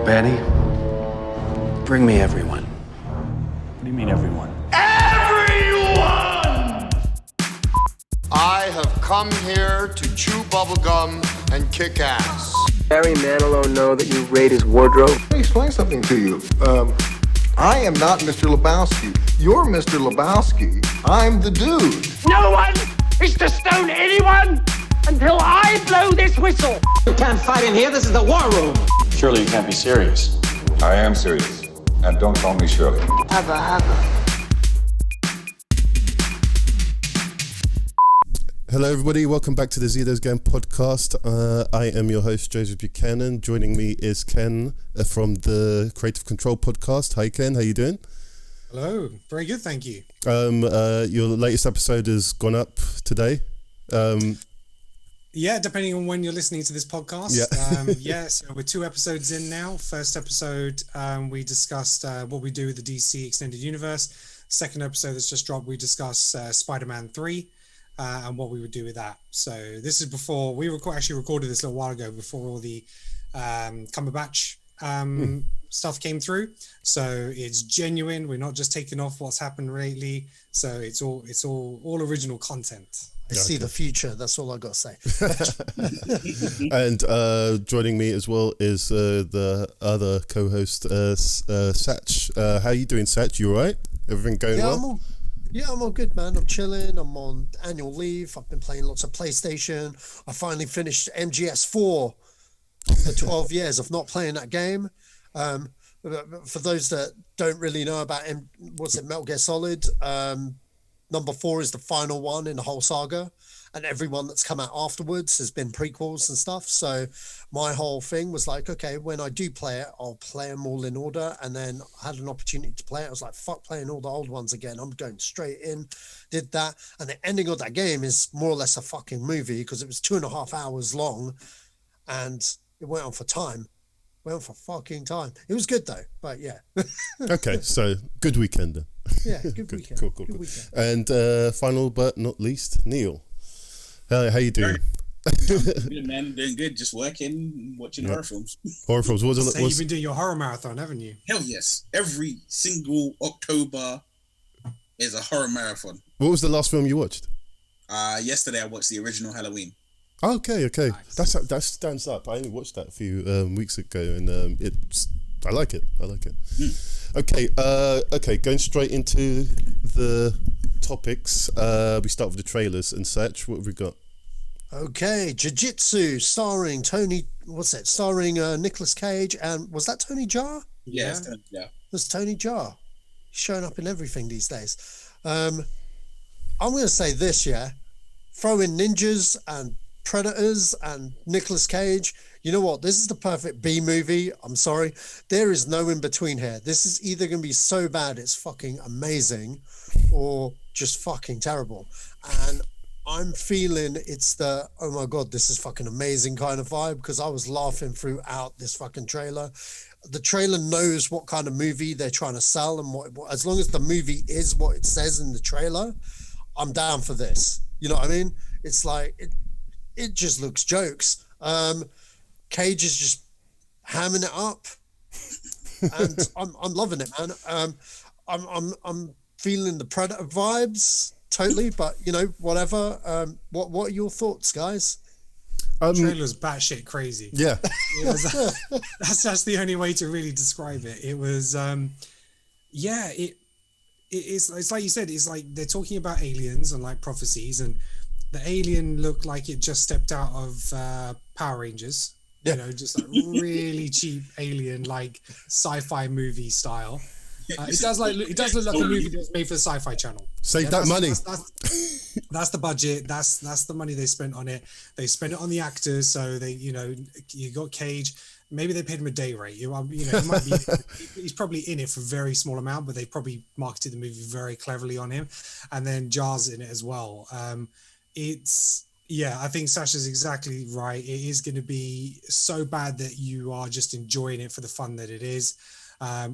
Betty, bring me everyone. What do you mean, everyone? Everyone! I have come here to chew bubblegum and kick ass. Barry Manilow know that you raid his wardrobe? Let me explain something to you. I am not Mr. Lebowski. You're Mr. Lebowski. I'm the dude. No one is to stone anyone until I blow this whistle. You can't fight in here. This is the war room. Surely you can't be serious. I am serious. And don't call me Shirley. Hello, everybody. Welcome back to the Zedos Game podcast. I am your host, Joseph Buchanan. Joining me is Ken from the Creative Control podcast. Hi, Ken. How you doing? Hello. Very good, thank you. Your latest episode has gone up today. Yeah, depending on when you're listening to this podcast. Yeah. So we're 2 episodes in now. First episode, we discussed what we do with the DC Extended Universe. Second episode that's just dropped, we discussed Spider-Man 3. And what we would do with that. So this is before we actually recorded this a little while ago before all the Cumberbatch stuff came through. So it's genuine. We're not just taking off what's happened lately. So it's all original content. I see the future. That's all I got to say. And joining me as well is the other co-host, Sach. How you doing, Sach? You all right? Everything going well? I'm all good, man. I'm chilling. I'm on annual leave. I've been playing lots of PlayStation. I finally finished MGS4 after 12 years of not playing that game. For those that don't really know about Metal Gear Solid, number 4 is the final one in the whole saga, and everyone that's come out afterwards has been prequels and stuff. So my whole thing was like, okay, when I do play it, I'll play them all in order. And then I had an opportunity to play it. I was like, fuck playing all the old ones again. I'm going straight in, did that. And the ending of that game is more or less a fucking movie because it was 2.5 hours long and it went on for time. Went on for fucking time. It was good though, but yeah. Okay, so good weekend then. Yeah, good weekend. Cool. Good weekend. And final but not least, Neil. How you doing? Good, man. Doing good. Just working, watching horror films. Horror films. You've been doing your horror marathon, haven't you? Hell yes. Every single October is a horror marathon. What was the last film you watched? Yesterday I watched the original Halloween. Okay. Nice. That stands up. I only watched that a few weeks ago, and I like it. Okay. Going straight into the topics. We start with the trailers and such. What have we got? Okay, Jiu-Jitsu starring Nicolas Cage, and was that Tony Jaa? Yeah. There's Tony Jaa. He's showing up in everything these days. I'm going to say this, yeah. Throw in ninjas and predators and Nicolas Cage. You know what? This is the perfect B movie. I'm sorry. There is no in between here. This is either going to be so bad it's fucking amazing or just fucking terrible. And I'm feeling it's the, oh my God, this is fucking amazing kind of vibe because I was laughing throughout this fucking trailer. The trailer knows what kind of movie they're trying to sell and what as long as the movie is what it says in the trailer, I'm down for this. You know what I mean? It's like, it just looks jokes. Cage is just hamming it up, and I'm loving it, man. I'm feeling the Predator vibes totally, but you know, whatever. What are your thoughts, guys? The trailer's batshit crazy. Yeah, that's the only way to really describe it. It was, it's like you said. It's like they're talking about aliens and like prophecies, and the alien looked like it just stepped out of Power Rangers. Yeah. You know, just like really cheap alien, like sci-fi movie style. It does look like a movie that was made for the Sci-Fi Channel. Save that money. That's the budget. That's the money they spent on it. They spent it on the actors. So they, you got Cage. Maybe they paid him a day rate. It might be. He's probably in it for a very small amount, but they probably marketed the movie very cleverly on him. And then Jar's in it as well. I think Sasha's exactly right. It is going to be so bad that you are just enjoying it for the fun that it is.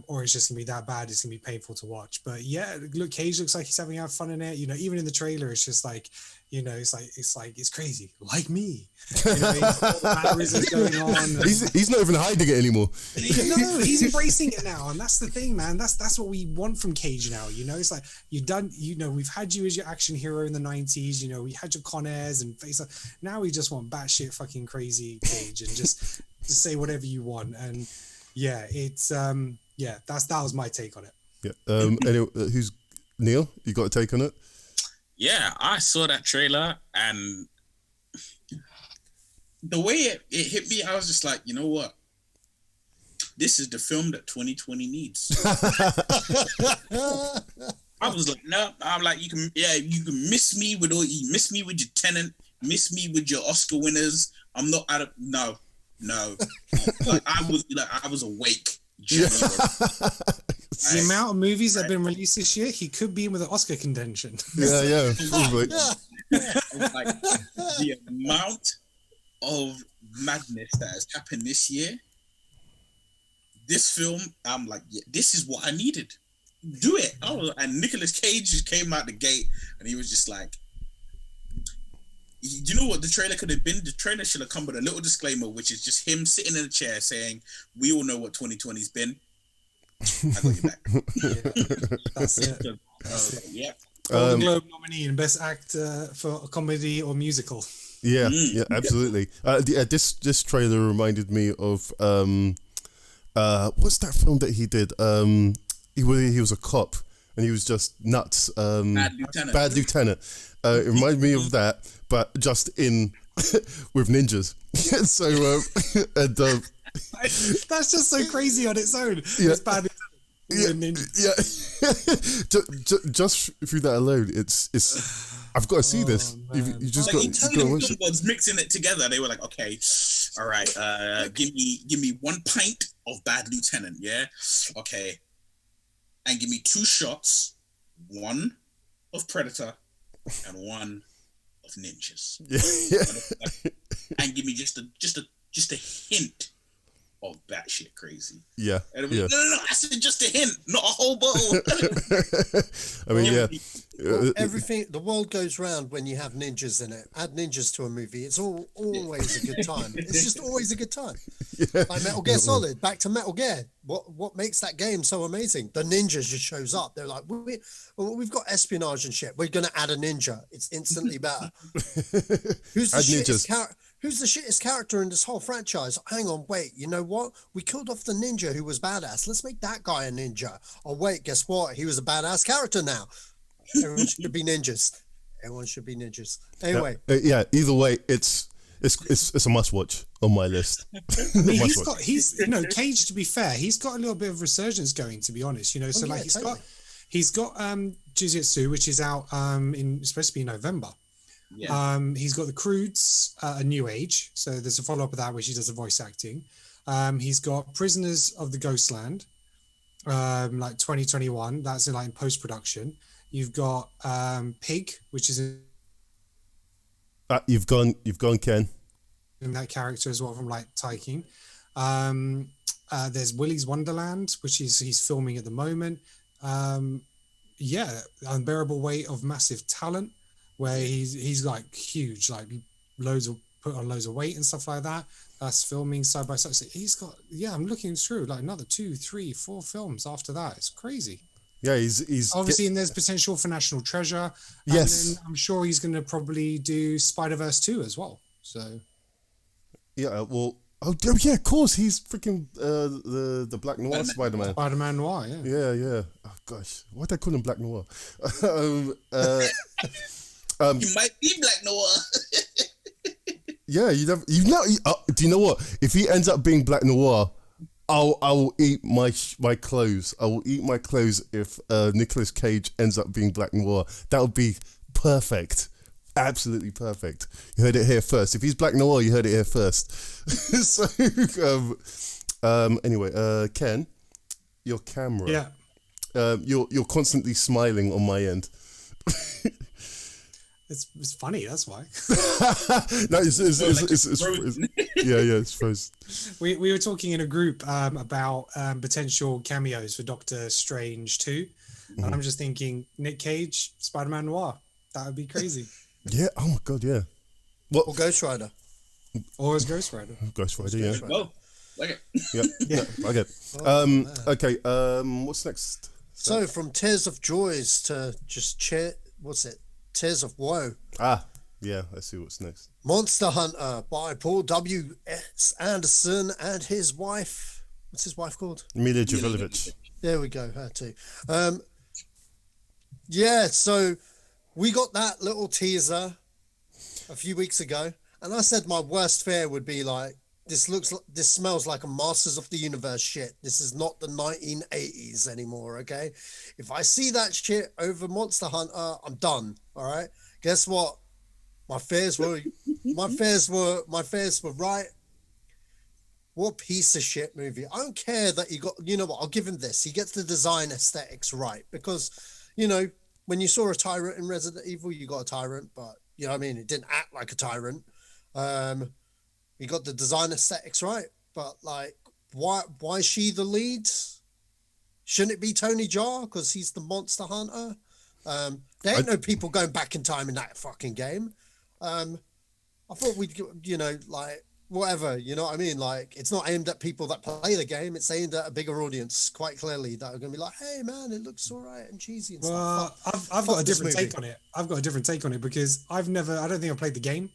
or it's just gonna be that bad. It's gonna be painful to watch. But yeah, look, Cage looks like he's having fun in it. You know, even in the trailer, it's just like, you know, it's crazy, like me. You know, all the mannerisms going on. He's not even hiding it anymore. No, he's embracing it now, and that's the thing, man. That's what we want from Cage now. You know, it's like we've had you as your action hero in the 90s. You know, we had your Con Airs and face. Now we just want batshit fucking crazy Cage and just say whatever you want. And yeah, it's that was my take on it. Yeah. Anyway, who's Neil? You got a take on it? Yeah, I saw that trailer and the way it hit me, I was just like, you know what? This is the film that 2020 needs. I was like, no, I'm like, you can miss me with your Tenet, miss me with your Oscar winners. I'm not out of no. Like I was awake. The amount of movies that have been released this year, he could be in with an Oscar contention. Yeah. Like, the amount of madness that has happened this year, this film, I'm like, yeah, this is what I needed. Do it. And Nicolas Cage just came out the gate and he was just like, you know what the trailer could have been? The trailer should have come with a little disclaimer, which is just him sitting in a chair saying, we all know what 2020's been. I got your back. Yeah, that's it. Yeah. Golden Globe nominee and Best Actor for a comedy or musical. Yeah, absolutely. This trailer reminded me of what's that film that he did? He was a cop and he was just nuts. Bad Lieutenant. It reminded me of that, but just with ninjas. That's just so crazy on its own. Yeah. It's Bad Lieutenant. Just through that alone, it's. I've got to see this. You just got to watch it. Was mixing it together. They were like, okay, all right, give me 1 pint of Bad Lieutenant, yeah, okay, and give me 2 shots, 1 of Predator and 1 of Ninjas, and give me just a hint of batshit crazy. Yeah. And no, I said just a hint, not a whole bottle. I mean, yeah. Everything, the world goes round when you have ninjas in it. Add ninjas to a movie, it's always a good time. It's just always a good time. Yeah. Like Metal Gear Solid, back to Metal Gear. What makes that game so amazing? The ninjas just shows up. They're like, we've got espionage and shit. We're gonna add a ninja. It's instantly better. Who's the shittest character in this whole franchise? Hang on, wait, you know what? We killed off the ninja who was badass. Let's make that guy a ninja. Oh, wait, guess what? He was a badass character now. Everyone should be ninjas. Everyone should be ninjas. Anyway. Yeah, either way, it's a must watch on my list. I mean, Cage, to be fair, he's got a little bit of resurgence going, to be honest. You know, so he's got Jiu-Jitsu, which is out it's supposed to be in November. Yeah. He's got The Croods, A New Age. So there's a follow-up of that, which he does the voice acting. He's got Prisoners of the Ghostland, like 2021. That's in post-production. You've got Pig, which is you've gone, Ken. In that character as well from Tai King. There's Willy's Wonderland, which he's filming at the moment. Unbearable Weight of Massive Talent, where he's huge, put on loads of weight and stuff like that. That's filming side by side. So he's got, I'm looking through another 2, 3, 4 films after that. It's crazy. Yeah, he's obviously, and there's potential for National Treasure. Yes, and then I'm sure he's going to probably do Spider-Verse 2 as well. So, yeah, well, of course, he's freaking the Black Noir Spider-Man. Spider-Man Noir, yeah. Yeah. Oh gosh, why'd they call him Black Noir? He might be Black Noir. Yeah, do you know what? If he ends up being Black Noir, I will eat my clothes. I will eat my clothes if Nicolas Cage ends up being Black Noir. That would be perfect. Absolutely perfect. You heard it here first. If he's Black Noir, you heard it here first. So, anyway, Ken, your camera. Yeah. You're constantly smiling on my end. It's funny, that's why. No, Yeah, I suppose. We were talking in a group about potential cameos for Doctor Strange 2. And I'm just thinking Nick Cage, Spider-Man Noir. That would be crazy. Yeah. Oh my god. Yeah. What? Or Ghost Rider. Or as Ghost Rider. Ghost Rider. Yeah. Well, okay. Yeah. Okay. Okay. What's next? So from Tears of Joys to just Tears of Woe. Yeah. Let's see what's next. Monster Hunter by Paul W. S. Anderson and his wife. What's his wife called? Mila Jovovich. There we go. Her too. Yeah. So we got that little teaser a few weeks ago, and I said my worst fear would be like, this smells like a Masters of the Universe shit. This is not the 1980s anymore, okay? If I see that shit over Monster Hunter, I'm done. All right. Guess what? My fears were right. What piece of shit movie. I don't care that you know what, I'll give him this. He gets the design aesthetics right, because, you know, when you saw a tyrant in Resident Evil, you got a tyrant, but you know what I mean? It didn't act like a tyrant. You got the design aesthetics right, but like, why is she the lead? Shouldn't it be Tony Jaa because he's the Monster Hunter? There ain't no people going back in time in that fucking game. I thought we'd, you know, like whatever, you know what I mean? Like, it's not aimed at people that play the game. It's aimed at a bigger audience, quite clearly, that are going to be like, hey man, it looks all right and cheesy and stuff. I've got a different take on it. I've got a different take on it because I don't think I've played the game.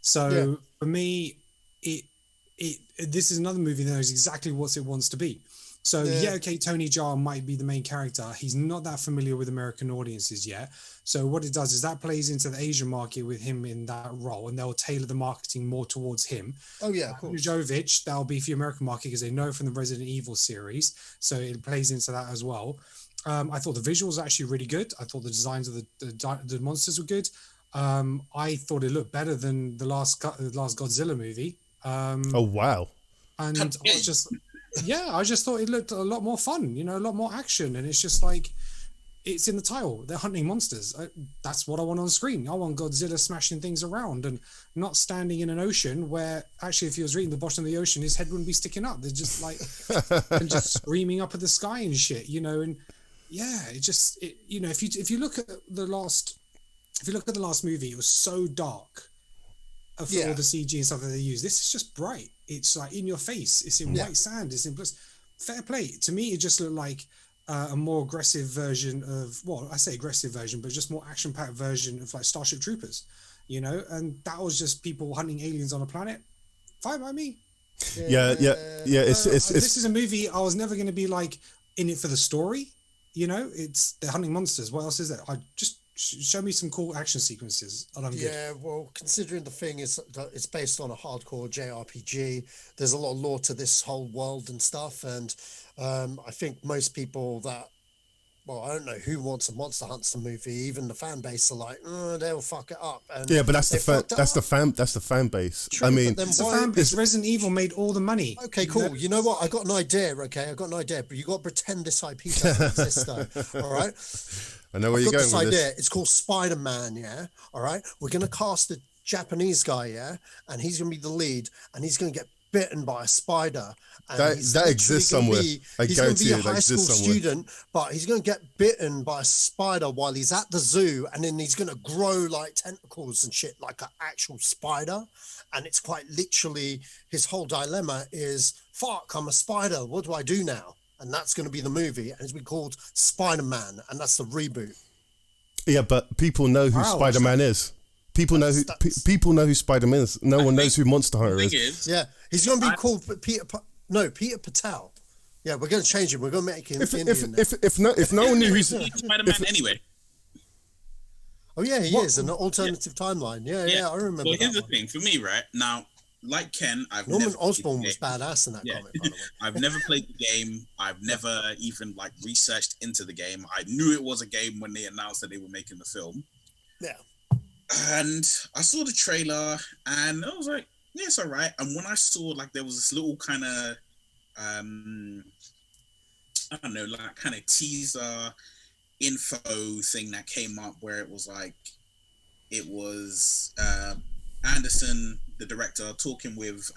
So for me, this is another movie that knows exactly what it wants to be. So okay, Tony Jaa might be the main character. He's not that familiar with American audiences yet. So what it does is that plays into the Asian market with him in that role, and they'll tailor the marketing more towards him. Oh yeah, of course. Jovovich, that'll be for the American market because they know from the Resident Evil series. So it plays into that as well. I thought the visuals were actually really good. I thought the designs of the monsters were good. I thought it looked better than the last Godzilla movie. Oh wow! And I just thought it looked a lot more fun, you know, a lot more action. And it's just like, it's in the title. They're hunting monsters. That's what I want on screen. I want Godzilla smashing things around and not standing in an ocean where actually, if he was reading the bottom of the ocean, his head wouldn't be sticking up. They're just like, and just screaming up at the sky and shit, you know. And yeah, you know, if you look at the last movie, it was so dark. For all the CG and stuff that they use. This is just bright. It's like in your face. It's in white sand. It's in plus. Fair play. To me, it just looked like a more aggressive version of, well, I say aggressive version, but just more action-packed version of like Starship Troopers, you know? And that was just people hunting aliens on a planet. Fine by me. Yeah. This is a movie I was never going to be like in it for the story. You know, they're hunting monsters. What else is there? I just show me some cool action sequences and I'm good. Yeah, well, considering the thing is that it's based on a hardcore JRPG, there's a lot of lore to this whole world and stuff, and I think most people that, well, I don't know who wants a Monster Hunter movie. Even the fan base are like, they'll fuck it up. And yeah, but that's the fan base. True, I mean, it's the fan base. Resident Evil made all the money. Okay, cool. You know what? I got an idea. Okay, I got an idea, but you got to pretend this IP doesn't exist, though. All right. I know where you're going with this. It's called Spider-Man. Yeah. All right. We're gonna cast a Japanese guy. Yeah, and he's gonna be the lead, and he's gonna get bitten by a spider. And that exists somewhere. He's going to be a high school student, but he's going to get bitten by a spider while he's at the zoo, and then he's going to grow like tentacles and shit like an actual spider. And it's quite literally his whole dilemma is, fuck, I'm a spider. What do I do now? And that's going to be the movie, and it's been called Spider-Man, and that's the reboot. Yeah, but people know who Spider-Man is. People know who Spider-Man is. No one knows who Monster Hunter is. Yeah, he's going to be called Peter Patel. Yeah, we're going to change him. We're going to make him Indian. If no one knew who's Spider-Man anyway. Oh yeah, he is an alternative timeline. Yeah, I remember. Well, here's the thing for me, right now. Like Ken, Norman Osborn was badass in that comic. By the way. I've never played the game. I've never even like researched into the game. I knew it was a game when they announced that they were making the film. Yeah. And I saw the trailer and I was like, yeah, it's all right. And when I saw like there was this little kind of, I don't know, like kind of teaser info thing that came up where it was like, it was Anderson, the director, talking with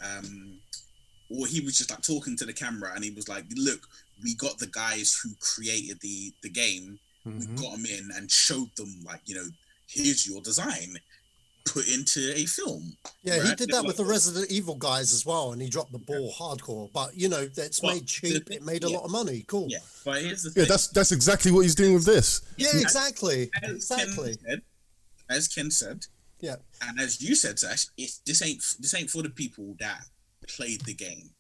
or he was just like talking to the camera, and he was like, "Look, we got the guys who created the game. We got them in and showed them like, here's your design, put into a film." Yeah, right? he did that with the Resident Evil guys as well, and he dropped the ball hardcore. But it's made cheap. It made a lot of money. Cool. Yeah, but here's the thing. Yeah, that's exactly what he's doing with this. Yeah, exactly. Exactly. As Ken said. Yeah. And as you said, Sash, this ain't for the people that played the game.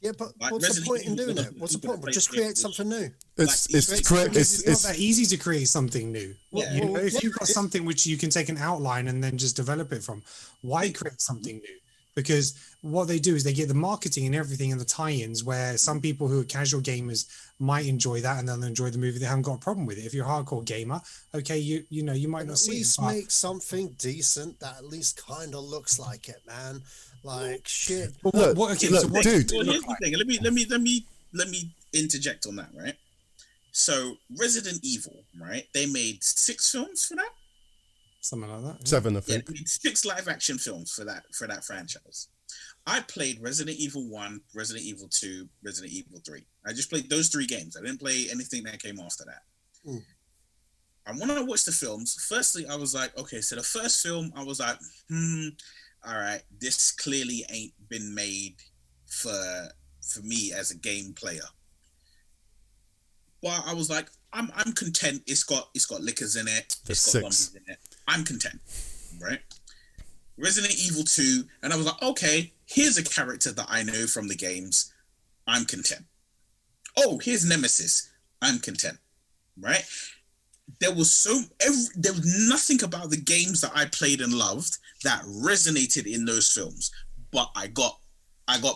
Yeah, but like what's Resident the point in Evil doing was it? What's the people point? that Just played create something new. It's not that easy to create something new. Yeah. If you've got something which you can take an outline and then just develop it from, why create something new? Because what they do is they get the marketing and everything and the tie-ins, where some people who are casual gamers might enjoy that and they'll enjoy the movie. They haven't got a problem with it. If you're a hardcore gamer, okay, you might not see it. At least make something decent that at least kind of looks like it, man. Like shit. Dude. Well, here's the thing. Let me interject on that, right? So Resident Evil, right? They made 6 films for that. Something like that. 7, I think. Yeah, 6 live action films for that franchise. I played Resident Evil 1, Resident Evil 2, Resident Evil 3. I just played those 3 games. I didn't play anything that came after that. And when I watched the films, firstly, I was like, okay, so the first film, I was like, all right, this clearly ain't been made for me as a game player. But I was like, I'm content. It's got liquors in it. It's got zombies in it. I'm content, right? Resident Evil 2, and I was like, okay, here's a character that I know from the games. I'm content. Oh, here's Nemesis. I'm content, right? There was nothing about the games that I played and loved that resonated in those films. But I got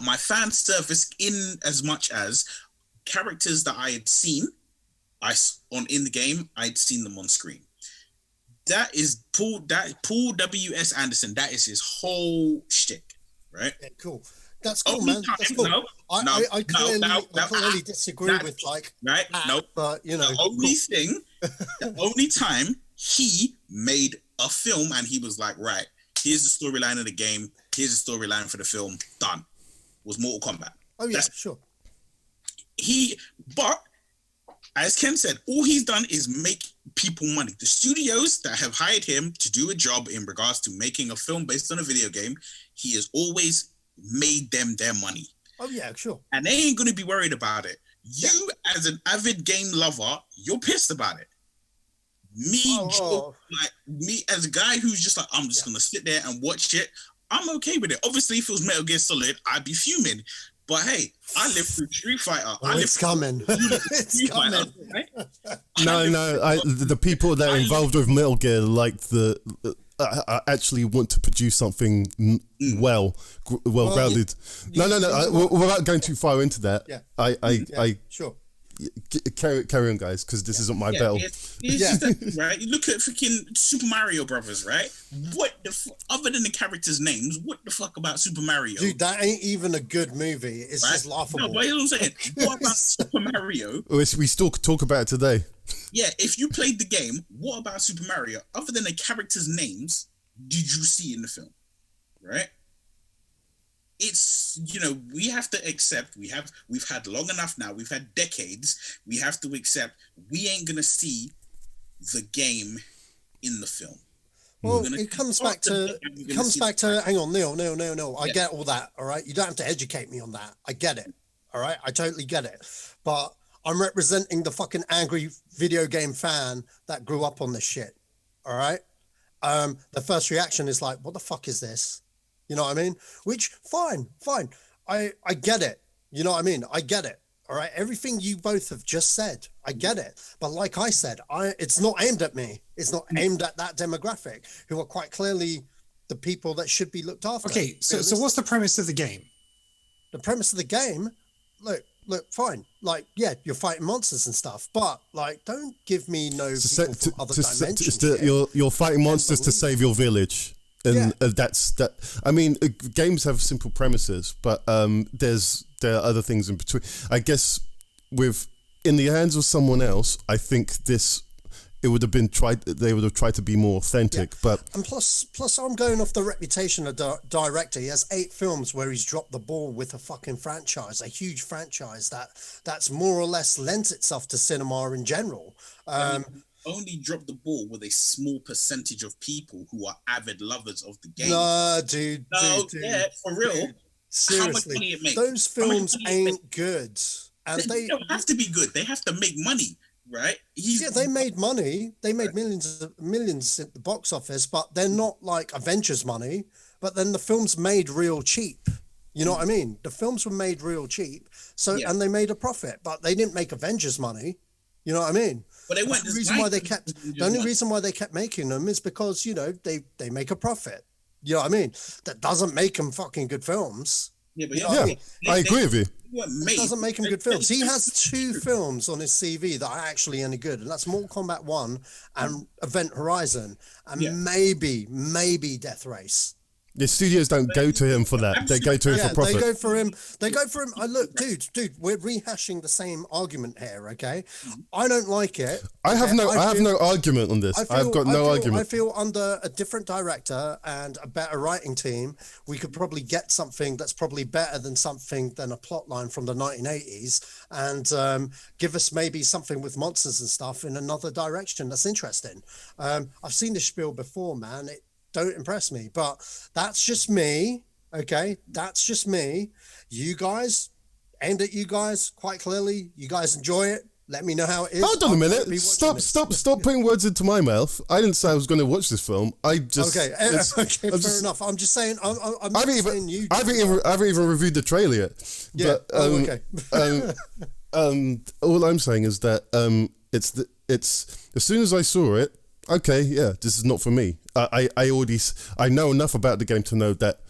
my fan service in as much as characters that I had seen in the game. I'd seen them on screen. That is Paul W.S. Anderson. That is his whole shtick, right? Yeah, cool. That's cool, man. That's cool. I clearly disagree with like right. No, but the only time he made a film and he was like, right, here's the storyline of the game. Here's the storyline for the film. Done. Was Mortal Kombat. Oh yeah, sure. But as Ken said, all he's done is make people money. The studios that have hired him to do a job in regards to making a film based on a video game, he has always made them their money. Oh yeah, sure. And they ain't going to be worried about it. You, as an avid game lover, you're pissed about it. Me as a guy who's just like, I'm just going to sit there and watch it, I'm okay with it. Obviously, if it was Metal Gear Solid, I'd be fuming. But hey, I lived through Street Fighter. It's coming. It's coming. Right? The people that are involved with Metal Gear I actually want to produce something well-grounded. Without going too far into that, sure. Carry on, guys, because this isn't my battle. Right? You look at freaking Super Mario Brothers, right? What the other than the characters' names, what the fuck about Super Mario? Dude, that ain't even a good movie. It's just laughable. No, but you know what I'm saying? What about Super Mario? We still talk about it today. Yeah, if you played the game, what about Super Mario? Other than the characters' names, did you see in the film? Right? It's, we have to accept, we've had long enough now, we've had decades, we have to accept we ain't gonna see the game in the film. Well, it comes back to hang on, no. I get all that, all right? You don't have to educate me on that. I get it, all right? I totally get it. But I'm representing the fucking angry video game fan that grew up on this shit, all right? The first reaction is like, what the fuck is this? You know what I mean? Which, fine. I get it. You know what I mean? I get it. All right. Everything you both have just said, I get it. But like I said, it's not aimed at me. It's not aimed at that demographic who are quite clearly the people that should be looked after. Okay. So what's the premise of the game? The premise of the game, look, fine. Like, yeah, you're fighting monsters and stuff, but like, don't give me no people from other dimensions. You're fighting monsters to save your village. And that's that. I mean, games have simple premises, but there are other things in between. I guess in the hands of someone else, I think this it would have been tried. They would have tried to be more authentic, but and plus, I'm going off the reputation of the director. He has 8 films where he's dropped the ball with a fucking franchise, a huge franchise that's more or less lent itself to cinema in general. Only drop the ball with a small percentage of people who are avid lovers of the game. No, dude. Yeah, for real. Dude, seriously, how much money it makes? Those films ain't good, and they don't have to be good. They have to make money, right? They made money. They made millions at the box office, but they're not like Avengers money. But then the films made real cheap. You know what I mean? The films were made real cheap, and they made a profit, but they didn't make Avengers money. You know what I mean? But they weren't. The only reason why they kept making them is because they make a profit. You know what I mean? That doesn't make them fucking good films. Yeah, but I agree with you. It doesn't make him good films. He has 2 films on his CV that are actually any good, and that's Mortal Kombat 1 and Event Horizon, and maybe Death Race. The studios don't go to him for that. They go to him for profit. They go for him. Look, dude, we're rehashing the same argument here, okay? I don't like it. I have no argument on this. I've got no argument. I feel under a different director and a better writing team, we could probably get something that's probably better than a plot line from the 1980s, and give us maybe something with monsters and stuff in another direction that's interesting. I've seen this spiel before, man. It don't impress me, but that's just me. Okay, that's just me. You guys, aimed at you guys quite clearly. You guys enjoy it. Let me know how it is. Hold on a minute. Stop putting words into my mouth. I didn't say I was going to watch this film. I just okay. Fair enough. I'm just saying. I haven't even reviewed the trailer yet. Yeah. But, all I'm saying is that it's as soon as I saw it. Okay, yeah, this is not for me. I know enough about the game to know that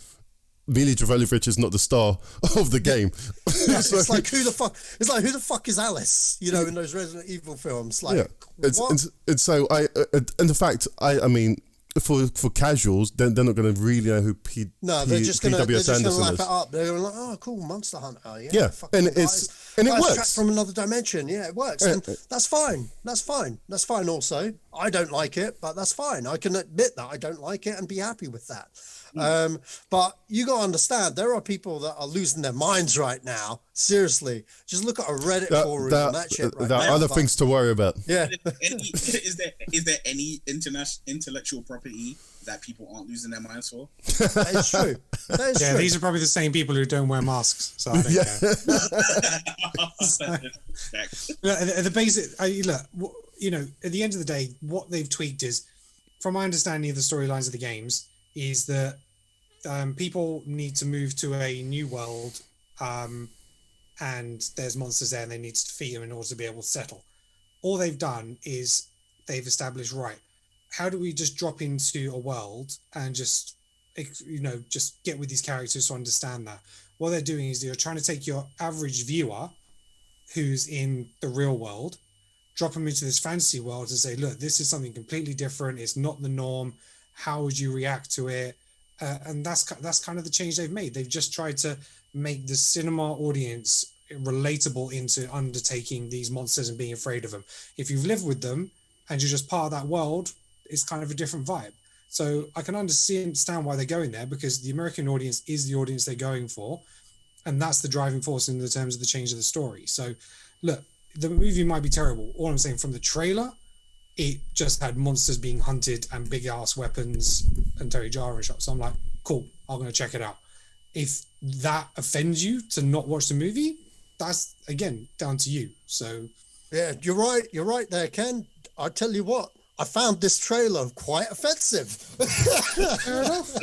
Mila Jovovich is not the star of the game. It's like who the fuck is Alice? You know, in those Resident Evil films, like what? And so and the fact I mean. For casuals, they're not going to really know who they're just going to lap is. it up. They're like, oh, cool, Monster Hunter. Yeah, and it works from another dimension. Yeah, it works, and that's fine. That's fine. Also, I don't like it, but that's fine. I can admit that I don't like it and be happy with that. But you got to understand, there are people that are losing their minds right now. Seriously, just look at a Reddit forum and that shit. Right there are other things to worry about. Yeah. Is there any intellectual property that people aren't losing their minds for? That is true. True. These are probably the same people who don't wear masks. So I think, the basic. At the end of the day, what they've tweaked is, from my understanding of the storylines of the games, is that people need to move to a new world, and there's monsters there, and they need to defeat them in order to be able to settle. All they've done is they've established, right, how do we just drop into a world and just get with these characters to understand that? What they're doing is they're trying to take your average viewer who's in the real world, drop them into this fantasy world and say, look, this is something completely different. It's not the norm. How would you react to it? And that's kind of the change they've made. They've just tried to make the cinema audience relatable into undertaking these monsters and being afraid of them. If you've lived with them and you're just part of that world, it's kind of a different vibe. So I can understand why they're going there, because the American audience is the audience they're going for. And that's the driving force in the terms of the change of the story. So look, the movie might be terrible. All I'm saying, from the trailer, it just had monsters being hunted and big ass weapons and Terry Jara shots. So I'm like, cool, I'm going to check it out. If that offends you to not watch the movie, that's, again, down to you. So yeah, you're right there, Ken. I tell you what, I found this trailer quite offensive. Fair enough.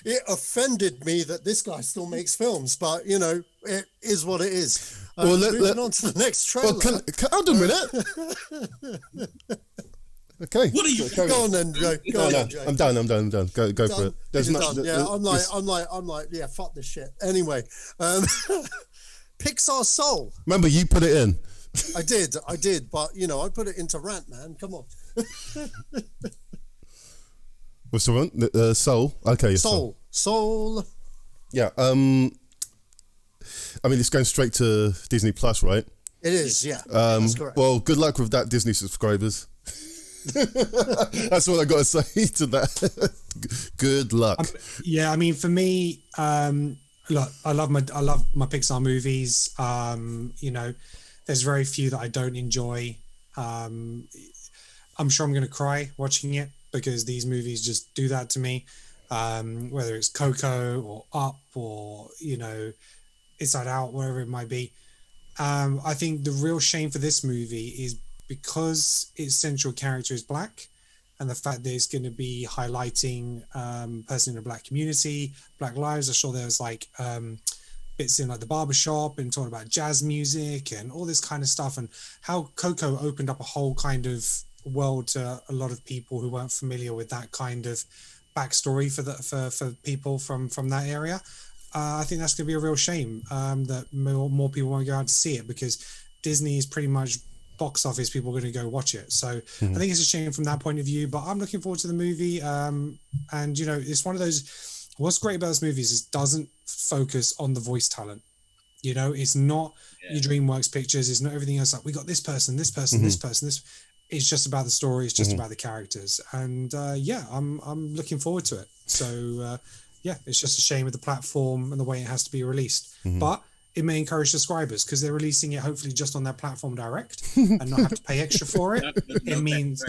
It offended me that this guy still makes films, but it is what it is. Moving on to the next trailer. Well, hold on a minute. Okay. What are you? Go on then, Joe. I'm done. Go for it. I'm like, yeah, fuck this shit. Anyway, Pixar Soul. Remember, you put it in. I did, but I put it into rant, man. Come on. What's the one? Soul. Okay. Soul. Yeah. I mean, it's going straight to Disney Plus, right? It is, yeah. That's correct. Well, good luck with that, Disney subscribers. That's what I got to say to that. Good luck. Yeah, I mean, for me, look, I love my Pixar movies. You know, there's very few that I don't enjoy. I'm sure I'm going to cry watching it because these movies just do that to me. Whether it's Coco or Up or, you know, Inside Out, whatever it might be. I think the real shame for this movie is because its central character is black, and the fact that it's going to be highlighting person in the black community, black lives. I'm sure there's like bits in like the barbershop and talking about jazz music and all this kind of stuff, and how Coco opened up a whole kind of world to a lot of people who weren't familiar with that kind of backstory for people from that area. I think that's going to be a real shame that more people won't go out to see it, because Disney is pretty much box office people are going to go watch it. So I think it's a shame from that point of view, but I'm looking forward to the movie. And you know, it's one of those, what's great about this movie is it doesn't focus on the voice talent. You know, it's not your DreamWorks pictures. It's not everything else. Like, we got this person, this person, this person, this. It's just about the story. It's just about the characters. And I'm looking forward to it. So it's just a shame with the platform and the way it has to be released. But it may encourage subscribers because they're releasing it hopefully just on their platform direct and not have to pay extra for it. It means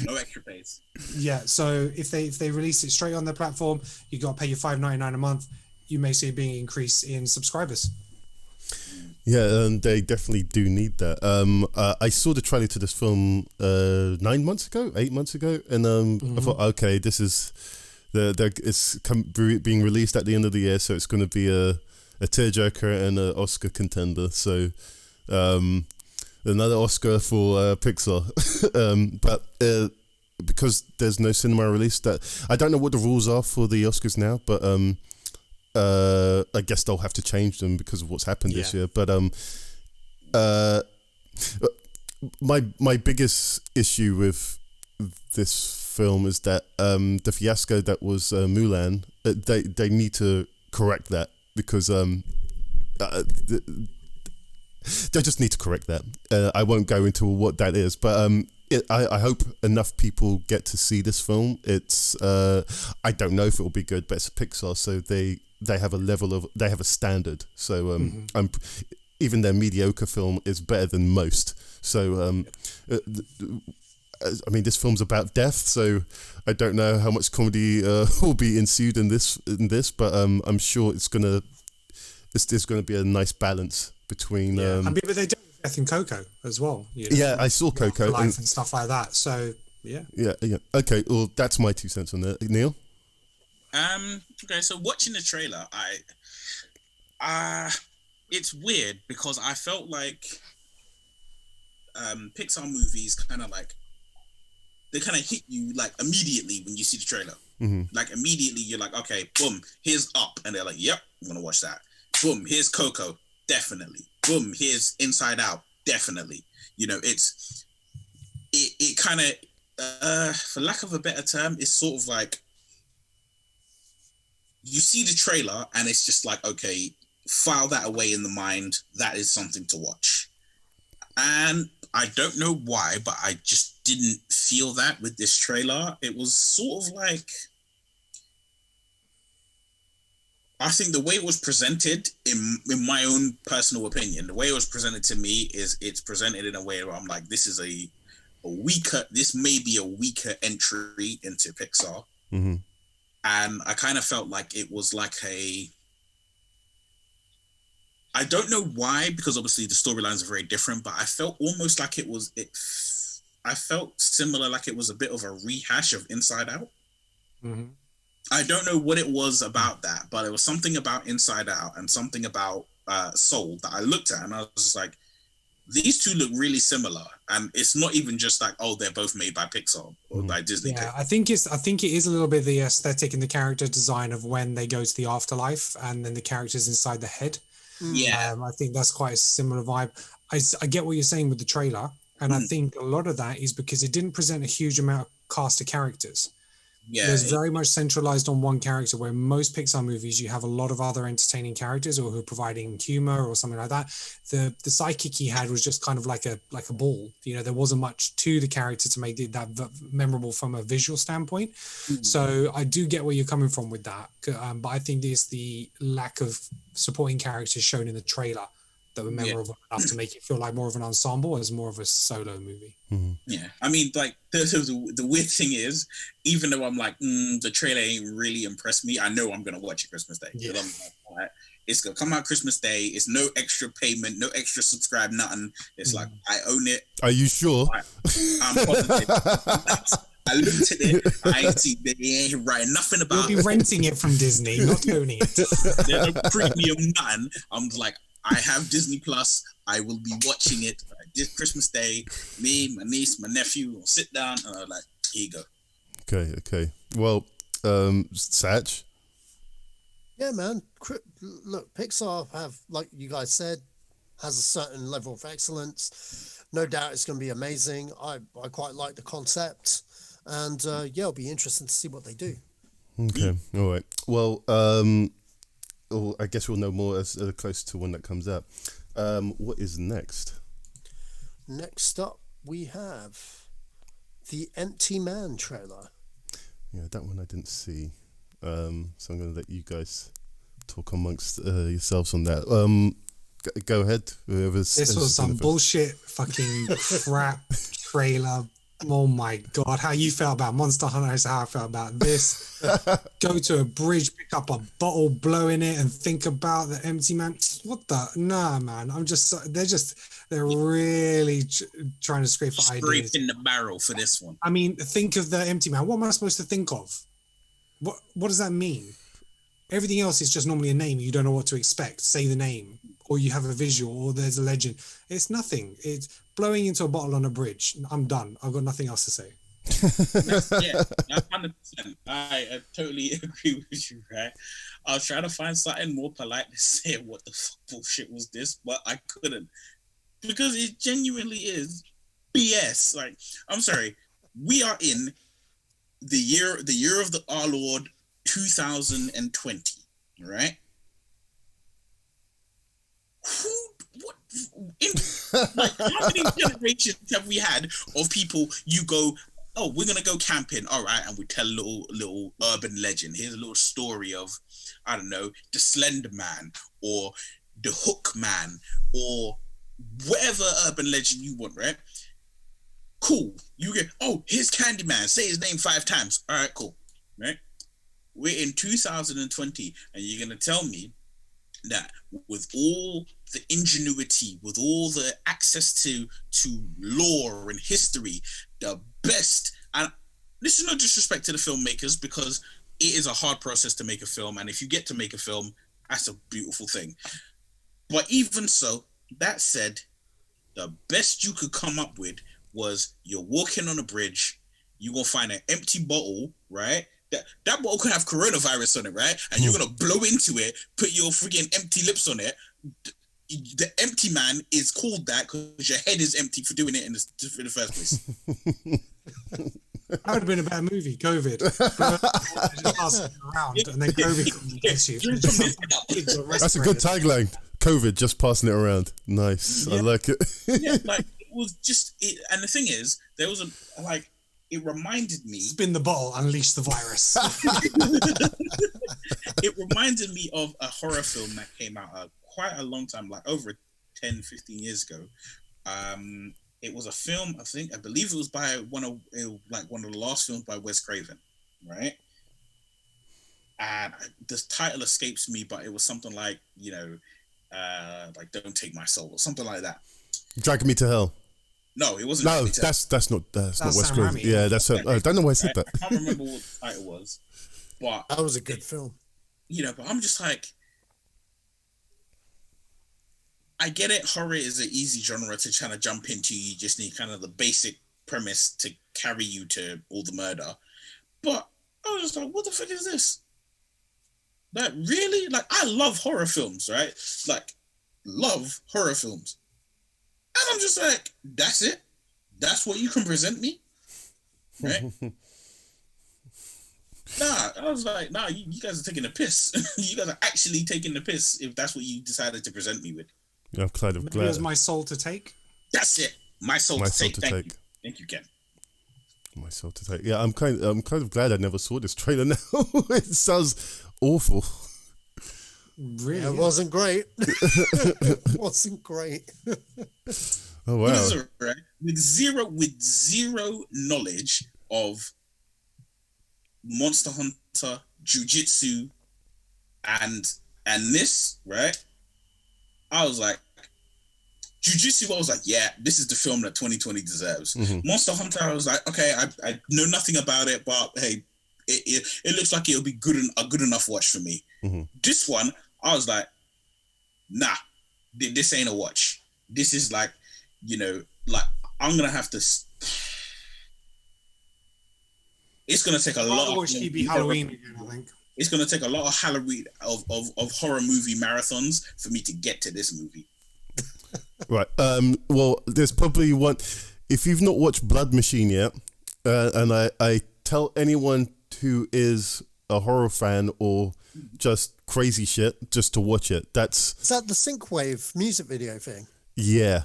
no extra pays. Yeah, so if they release it straight on their platform, you got to pay your $5.99 a month. You may see a big increase in subscribers. Yeah, they definitely do need that. I saw the trailer to this film 8 months ago, and I thought, okay, this is being released at the end of the year, so it's going to be a tearjerker and an Oscar contender. So another Oscar for Pixar, but because there's no cinema release, that I don't know what the rules are for the Oscars now, but I guess they'll have to change them because of what's happened this year. But my biggest issue with this film is that the fiasco that was Mulan, they need to correct that, because they just need to correct that. I won't go into what that is, but I hope enough people get to see this film. It's I don't know if it will be good, but it's Pixar, so they have they have a standard. So even their mediocre film is better than most. So I mean, this film's about death, so I don't know how much comedy will be ensued in this, but I'm sure there's gonna be a nice balance between. I mean, but they do death in Coco as well. You know? Yeah, I saw Coco and stuff like that. So yeah. Okay, well, that's my 2 cents on that. Neil. Okay, so watching the trailer, it's weird because I felt like Pixar movies kind of like, they kind of hit you like immediately when you see the trailer. Like immediately you're like, okay, boom, here's Up, and they're like, yep, I'm gonna watch that. Boom, here's Coco, definitely. Boom, here's Inside Out, definitely. You know, it kind of, for lack of a better term, it's sort of like, you see the trailer and it's just like, okay, file that away in the mind. That is something to watch. And I don't know why, but I just didn't feel that with this trailer. It was sort of like, I think the way it was presented, in my own personal opinion, the way it was presented to me is it's presented in a way where I'm like, this is this may be a weaker entry into Pixar. And I kind of felt like it was like I don't know why, because obviously the storylines are very different, but I felt almost like I felt similar, like it was a bit of a rehash of Inside Out. I don't know what it was about that, but it was something about Inside Out and something about Soul that I looked at and I was just like, these two look really similar. And it's not even just like, oh, they're both made by Pixar or by Disney. Yeah, I think it is a little bit the aesthetic and the character design of when they go to the afterlife and then the characters inside the head. Yeah. I think that's quite a similar vibe. I get what you're saying with the trailer. And I think a lot of that is because it didn't present a huge amount of cast of characters. Yeah, There's very much centralized on one character, where most Pixar movies, you have a lot of other entertaining characters or who are providing humor or something like that. The sidekick he had was just kind of like a ball. You know, there wasn't much to the character to make it that memorable from a visual standpoint. So I do get where you're coming from with that. But I think it's the lack of supporting characters shown in the trailer that were memorable enough to make it feel like more of an ensemble as more of a solo movie. Yeah, I mean, like the weird thing is, even though I'm like, the trailer ain't really impressed me, I know I'm gonna watch it Christmas Day. Yeah. I'm like, all right, it's gonna come out Christmas Day. It's no extra payment, no extra subscribe, nothing. It's like I own it. Are you sure? I'm positive. I looked at it. I ain't see. They ain't writing nothing about. You'll be renting it from Disney, not owning it. There's no premium, nothing. I'm like, I have Disney Plus. I will be watching it this Christmas Day. Me, my niece, my nephew will sit down and I'm like, here you go. Okay. Well, Sach? Yeah, man. Look, Pixar have, like you guys said, has a certain level of excellence. No doubt it's going to be amazing. I quite like the concept. And it'll be interesting to see what they do. Okay. All right. Well, I guess we'll know more as close to when that comes out. What is next? Next up, we have the Empty Man trailer. Yeah, that one I didn't see. So I'm going to let you guys talk amongst yourselves on that. Go ahead. This was some bullshit fucking crap trailer. Oh my God, how you felt about Monster Hunter is how I felt about this. Go to a bridge, pick up a bottle, blow in it, and think about the Empty Man. What the? Nah, man. They're really trying to scrape for ideas. Scraping the barrel for this one. I mean, think of the Empty Man. What am I supposed to think of? What does that mean? Everything else is just normally a name. You don't know what to expect. Say the name, or you have a visual, or there's a legend. It's nothing. It's blowing into a bottle on a bridge. I'm done. I've got nothing else to say. Yeah, 100%. I totally agree with you, right? I was trying to find something more polite to say what the fuck bullshit was this, but I couldn't. Because it genuinely is BS. Like, I'm sorry. We are in the year of our Lord 2020, right? How many generations have we had of people you go, oh, we're gonna go camping, all right, and we tell a little urban legend. Here's a little story of, I don't know, the Slender Man or the Hook Man or whatever urban legend you want, right? Cool. You get, oh, here's Candyman. Say his name 5 times. All right, cool. Right? We're in 2020, and you're gonna tell me that with all the ingenuity, with all the access to lore and history, the best, and this is no disrespect to the filmmakers, because it is a hard process to make a film, and if you get to make a film, that's a beautiful thing. But even so, that said, the best you could come up with was you're walking on a bridge, you're gonna find an empty bottle, right? That bottle could have coronavirus on it, right? And you're gonna blow into it, put your freaking empty lips on it. The Empty Man is called that because your head is empty for doing it in the first place. That would have been a better movie, COVID. Just passing around and then COVID gets you. That's a good tagline. COVID, just passing it around. Nice. Yeah. I like it. Yeah, like, it was just, and the thing is, there was it reminded me... Spin the bottle, unleash the virus. It reminded me of a horror film that came out quite a long time, like over 10, 15 years ago. It was a film, I believe it was by one of the last films by Wes Craven, right? And the title escapes me, but it was something like, like Don't Take My Soul or something like that. Drag Me to Hell. No, it wasn't. No, that's not Wes Craven. Yeah, that's I don't know why I said that. I can't remember what the title was, but that was a good film. But I'm just like, I get it. Horror is an easy genre to try to jump into. You just need kind of the basic premise to carry you to all the murder. But I was just like, what the fuck is this? Like, really? Like, I love horror films, right? Like, love horror films. And I'm just like, that's it? That's what you can present me? Right? Nah, I was like, nah, you guys are taking the piss. You guys are actually taking the piss if that's what you decided to present me with. Yeah, I'm kind of glad. Here's my soul to take. That's it. My soul to take. Thank you. Thank you, Ken. My soul to take. Yeah, I'm kind of glad I never saw this trailer now. It sounds awful. Really? It wasn't great. It wasn't great. Oh wow. Right? With zero knowledge of Monster Hunter, Jiu-Jitsu, and this, right? I was like, Jiu-Jitsu, I was like, yeah, this is the film that 2020 deserves. Mm-hmm. Monster Hunter, I was like, okay, I know nothing about it, but hey, it looks like it'll be a good enough watch for me. Mm-hmm. This one, I was like, nah, this ain't a watch. This is like, like I'm gonna have to. It's gonna take a lot. Watch TB Halloween again, I think. It's gonna take a lot of Halloween of horror movie marathons for me to get to this movie. Right. Well, there's probably one. If you've not watched Blood Machine yet, and I tell anyone who is a horror fan or just crazy shit just to watch it. Is that the Synthwave music video thing? Yeah.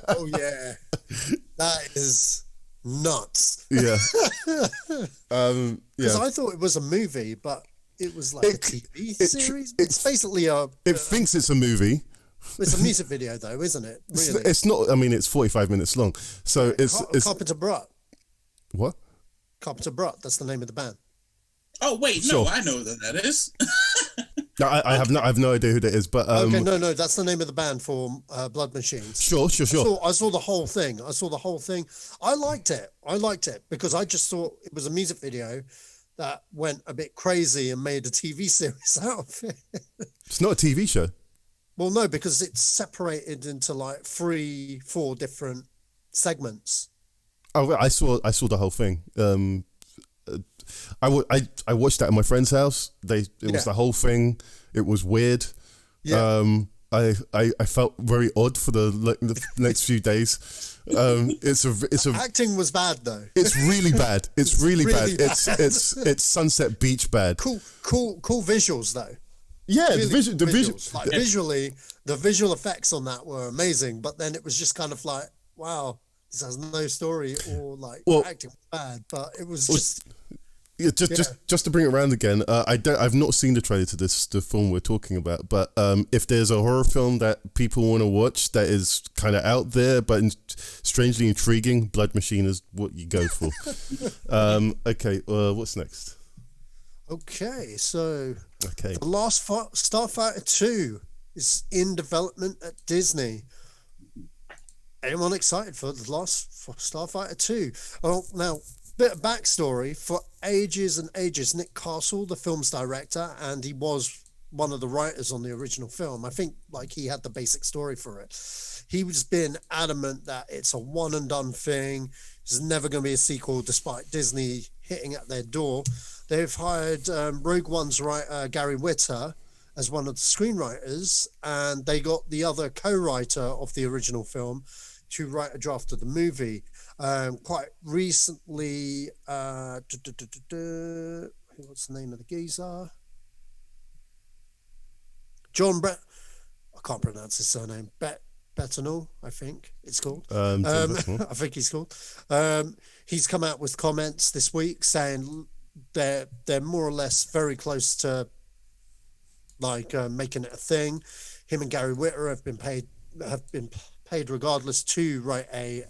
Oh yeah. That is nuts. Yeah. Because I thought it was a movie, but it was like a TV series. It's basically It thinks it's a movie. It's a music video, though, isn't it? Really? It's not. I mean, it's 45 minutes long. So it's Carpenter Brut. What? Carpenter Brut. That's the name of the band. Oh wait, sure. No, I know what that is. No, I have no idea who that is. But okay, no, that's the name of the band for Blood Machines. Sure. I saw the whole thing. I liked it because I just thought it was a music video that went a bit crazy and made a TV series out of it. It's not a TV show. Well, no, because it's separated into like 3-4 different segments. Oh, I saw the whole thing. I watched that at my friend's house. It was the whole thing. It was weird. Yeah. I felt very odd for the next few days. Acting was bad though. It's really bad. It's really bad. bad. It's Sunset Beach bad. Cool visuals though. Yeah, really the visuals. Like visually, the visual effects on that were amazing. But then it was just kind of like, wow, this has no story or like acting was bad. But it was just. Yeah, just to bring it around again, I've not seen the trailer to the film we're talking about, but if there's a horror film that people want to watch that is kind of out there but strangely intriguing, Blood Machine is what you go for. Okay, what's next? Okay, so The Last Starfighter 2 is in development at Disney. Anyone excited for The Last Starfighter 2? Oh, now, bit of backstory. For ages and ages, Nick Castle, the film's director, and he was one of the writers on the original film. I think like he had the basic story for it. He was been adamant that it's a one and done thing. There's never going to be a sequel, despite Disney hitting at their door. They've hired Rogue One's writer Gary Whitta as one of the screenwriters, and they got the other co-writer of the original film to write a draft of the movie. Quite recently, what's the name of the geezer? I can't pronounce his surname. Betanol, I think it's called. I think he's called. He's come out with comments this week saying they're more or less very close to like making it a thing. Him and Gary Whitta have been paid regardless to write a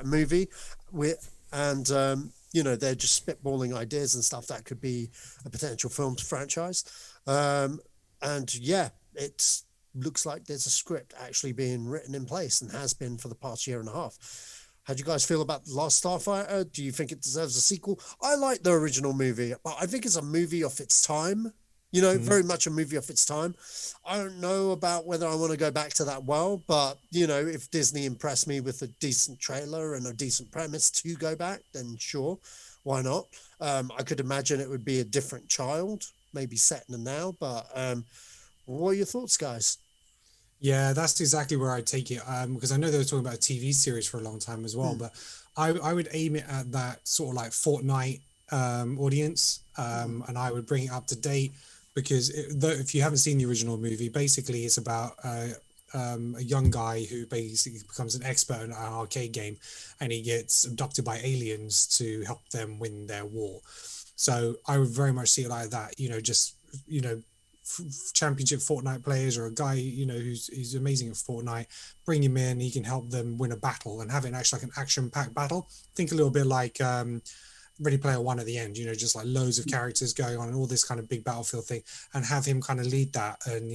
movie they're just spitballing ideas and stuff that could be a potential film franchise. It looks like there's a script actually being written in place and has been for the past year and a half. How do you guys feel about The Last Starfighter? Do you think it deserves a sequel? I like the original movie, but I think it's a movie of its time. Very much a movie of its time. I don't know about whether I want to go back to that well, but, if Disney impressed me with a decent trailer and a decent premise to go back, then sure, why not? I could imagine it would be a different child, maybe set in the now, but what are your thoughts, guys? Yeah, that's exactly where I take it, because I know they were talking about a TV series for a long time as well, but I would aim it at that sort of like Fortnite audience, and I would bring it up to date, because if you haven't seen the original movie, basically it's about a young guy who basically becomes an expert in an arcade game, and he gets abducted by aliens to help them win their war. So I would very much see it like that, just, championship Fortnite players, or a guy, who's amazing at Fortnite, bring him in, he can help them win a battle and have it actually like an action-packed battle. Think a little bit like Ready Player One at the end, just like loads of characters going on and all this kind of big battlefield thing, and have him kind of lead that, and,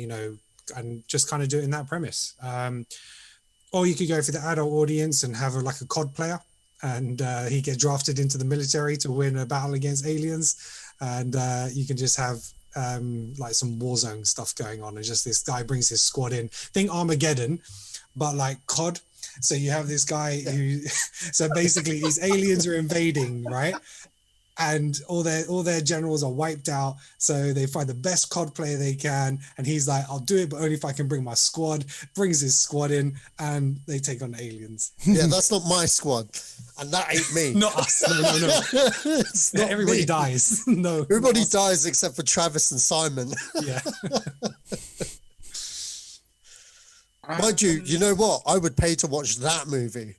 and just kind of do it in that premise. Or you could go for the adult audience and have like a COD player, and he get drafted into the military to win a battle against aliens, and you can just have like some Warzone stuff going on, and just this guy brings his squad in. Think Armageddon, but like COD. So you have this guy who, so basically these aliens are invading, right? And all their generals are wiped out. So they find the best COD player they can, and he's like, "I'll do it, but only if I can bring my squad." Brings his squad in, and they take on aliens. Yeah, that's not my squad, and that ain't me. Not us. No. It's not Everybody me. dies. No, everybody dies except for Travis and Simon. Yeah. Mind you, you know what? I would pay to watch that movie.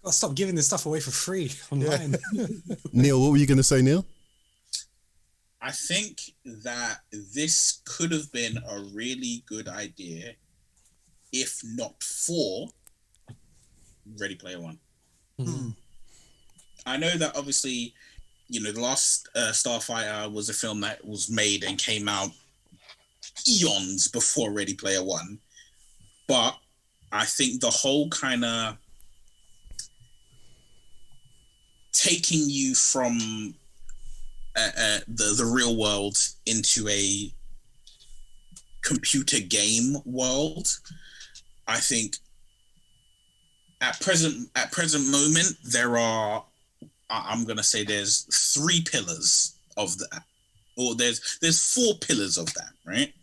I'll stop giving this stuff away for free online. Yeah. Neil, what were you going to say, Neil? I think that this could have been a really good idea if not for Ready Player One. Mm. I know that obviously, the last Starfighter was a film that was made and came out eons before Ready Player One, but I think the whole kind of taking you from the real world into a computer game world, I think at present moment there are, I'm gonna say there's 3 pillars of that, or there's 4 pillars of that, right?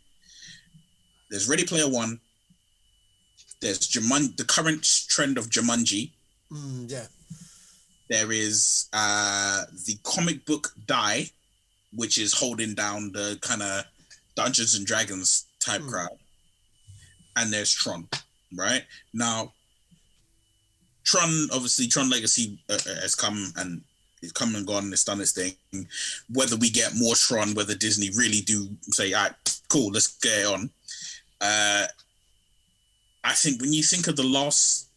There's Ready Player One. There's the current trend of Jumanji. Yeah. There is the comic book Die, which is holding down the kind of Dungeons and Dragons type crowd. And there's Tron, right? Now, Tron Legacy has come and it's come and gone, it's done its thing. Whether we get more Tron, whether Disney really do say, all right, cool, let's get it on. I think when you think of the last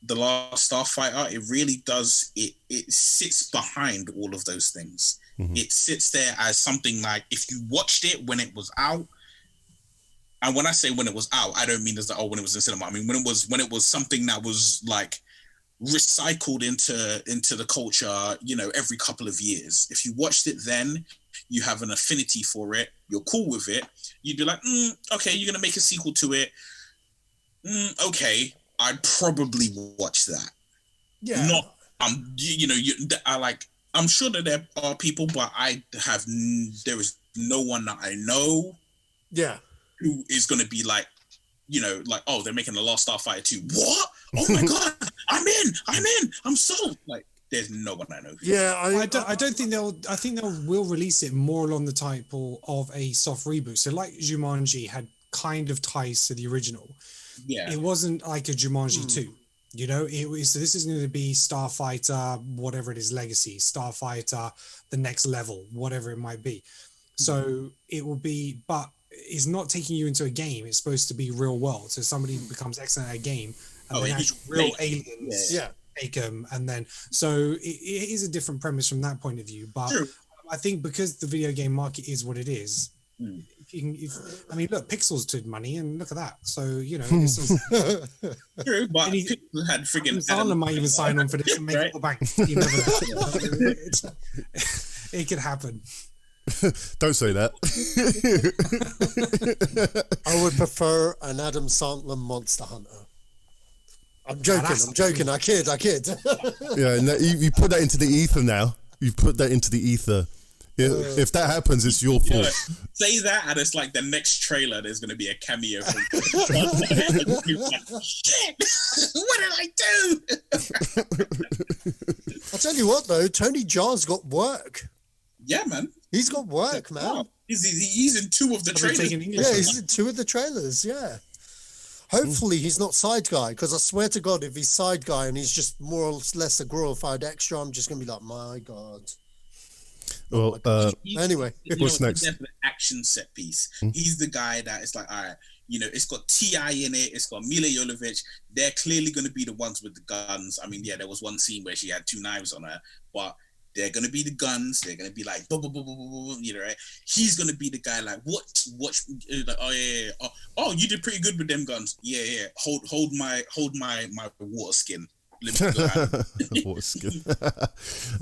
Starfighter, it really does, it sits behind all of those things. Mm-hmm. It sits there as something like, if you watched it when it was out, and when I say when it was out, I don't mean as like, when it was in cinema. I mean when it was something that was like recycled into the culture, every couple of years. If you watched it then, you have an affinity for it, you're cool with it, you'd be like, okay, you're gonna make a sequel to it. Okay, I'd probably watch that. Yeah. Not, I'm sure that there are people, but there is no one that I know. Yeah. Who is going to be like, oh, they're making the last Starfighter 2. What? Oh my God, I'm in, I'm sold. Like, there's no one I know. Yeah, I don't think I think they will release it more along the type of a soft reboot. So like Jumanji had kind of ties to the original. Yeah. It wasn't like a Jumanji 2. It was, so this is going to be Starfighter, whatever it is, Legacy, Starfighter, the next level, whatever it might be. So it will be, but it's not taking you into a game. It's supposed to be real world. So somebody becomes excellent at a game, and then actual real aliens take them, and then so it is a different premise from that point of view. But True. I think because the video game market is what it is. I mean, look, Pixels did money, and look at that. So this is true. But Pixels had friggin' Sandler might even sign on for this and make it all bank. You never know. It could happen. Don't say that. I would prefer an Adam Sandler Monster Hunter. I'm joking. I kid. Yeah, no, you put that into the ether now. You put that into the ether. If that happens, it's your fault. Say that, and it's like the next trailer. There's going to be a cameo. From Shit! What did I do? I'll tell you what, though, Tony Jaa's got work. Yeah, man. He's got work, man. Wow. He's in 2 of the trailers. Yeah, he's in 2 of the trailers. Yeah. Hopefully he's not side guy, because I swear to God, if he's side guy and he's just more or less a glorified extra, I'm just gonna be like, my God. Well, anyway, what's next? He's the action set piece. He's the guy that is like, all right, it's got T.I. in it, it's got Mila Jovovich. They're clearly going to be the ones with the guns. I mean, yeah, there was one scene where she had 2 knives on her, but they're going to be the guns. They're going to be like, right? He's going to be the guy like, what, like, oh, yeah. Oh, you did pretty good with them guns. Yeah. Hold my water skin. Water skin.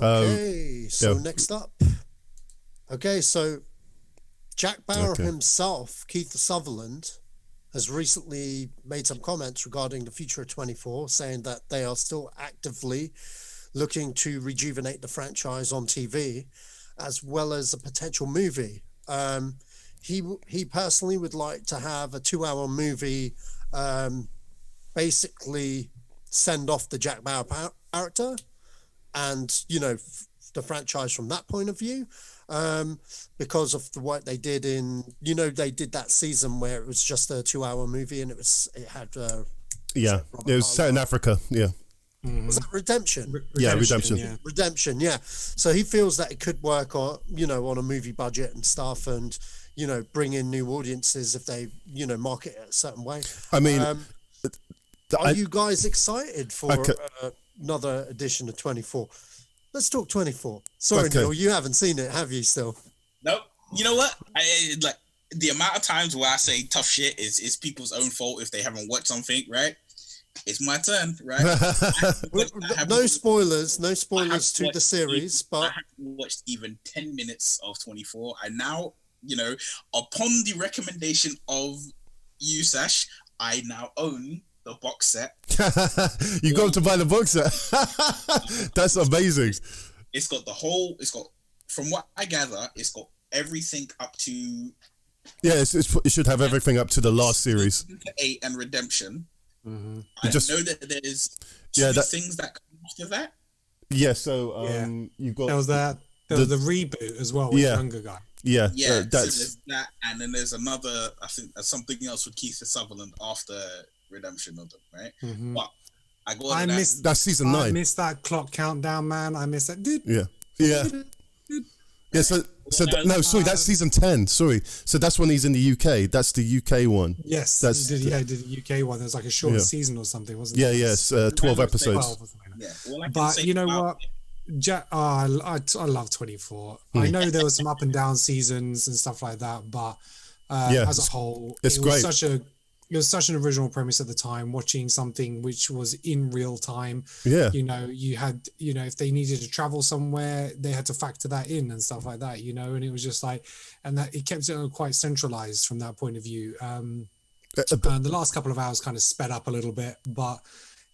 Okay, so next up. Okay, so Jack Bauer himself, Keith Sutherland, has recently made some comments regarding the future of 24, saying that they are still actively looking to rejuvenate the franchise on TV, as well as a potential movie. He personally would like to have a 2-hour movie, basically send off the Jack Bauer character, and the franchise from that point of view, because of the work they did in, they did that season where it was just a 2-hour movie, and it had it was set in Africa. Was that Redemption? Redemption. Yeah. So he feels that it could work on, on a movie budget and stuff, and bring in new audiences if they, market it a certain way. I mean, are you guys excited for another edition of 24? Let's talk 24. Sorry, Neil, you haven't seen it, have you? Still? Nope. You know what? Like the amount of times where I say tough shit is people's own fault if they haven't watched something, right? It's my turn, right? No spoilers to the series, but I haven't watched even 10 minutes of 24. I now, upon the recommendation of you, Sash, I now own the box set. You got to buy the box set. That's amazing. It's got from what I gather, it's got everything up to. Yeah, it should have everything up to the last series. 8 and Redemption. Mm-hmm. I know that there's 2 things that come after that. Yeah, so you've got there was the reboot as well with the younger guy. Yeah, so there's that, and then there's another. I think something else with Keith Sutherland after Redemption of them, right? Mm-hmm. But that's season 9. I missed that clock countdown, man. I missed that. Yeah. So that's season 10. Sorry, so that's when he's in the UK. That's the UK one. Yes, he did the UK one. There's like a short season or something, wasn't it? Yeah, yes, 12 episodes. But you know what, Jack? I love 24. I know there was some up and down seasons and stuff like that, but as a whole, it's great. It was such an original premise at the time, watching something which was in real time. Yeah. You had, if they needed to travel somewhere, they had to factor that in and stuff like that, and it was just like, and that it kept it quite centralized from that point of view. And the last couple of hours kind of sped up a little bit, but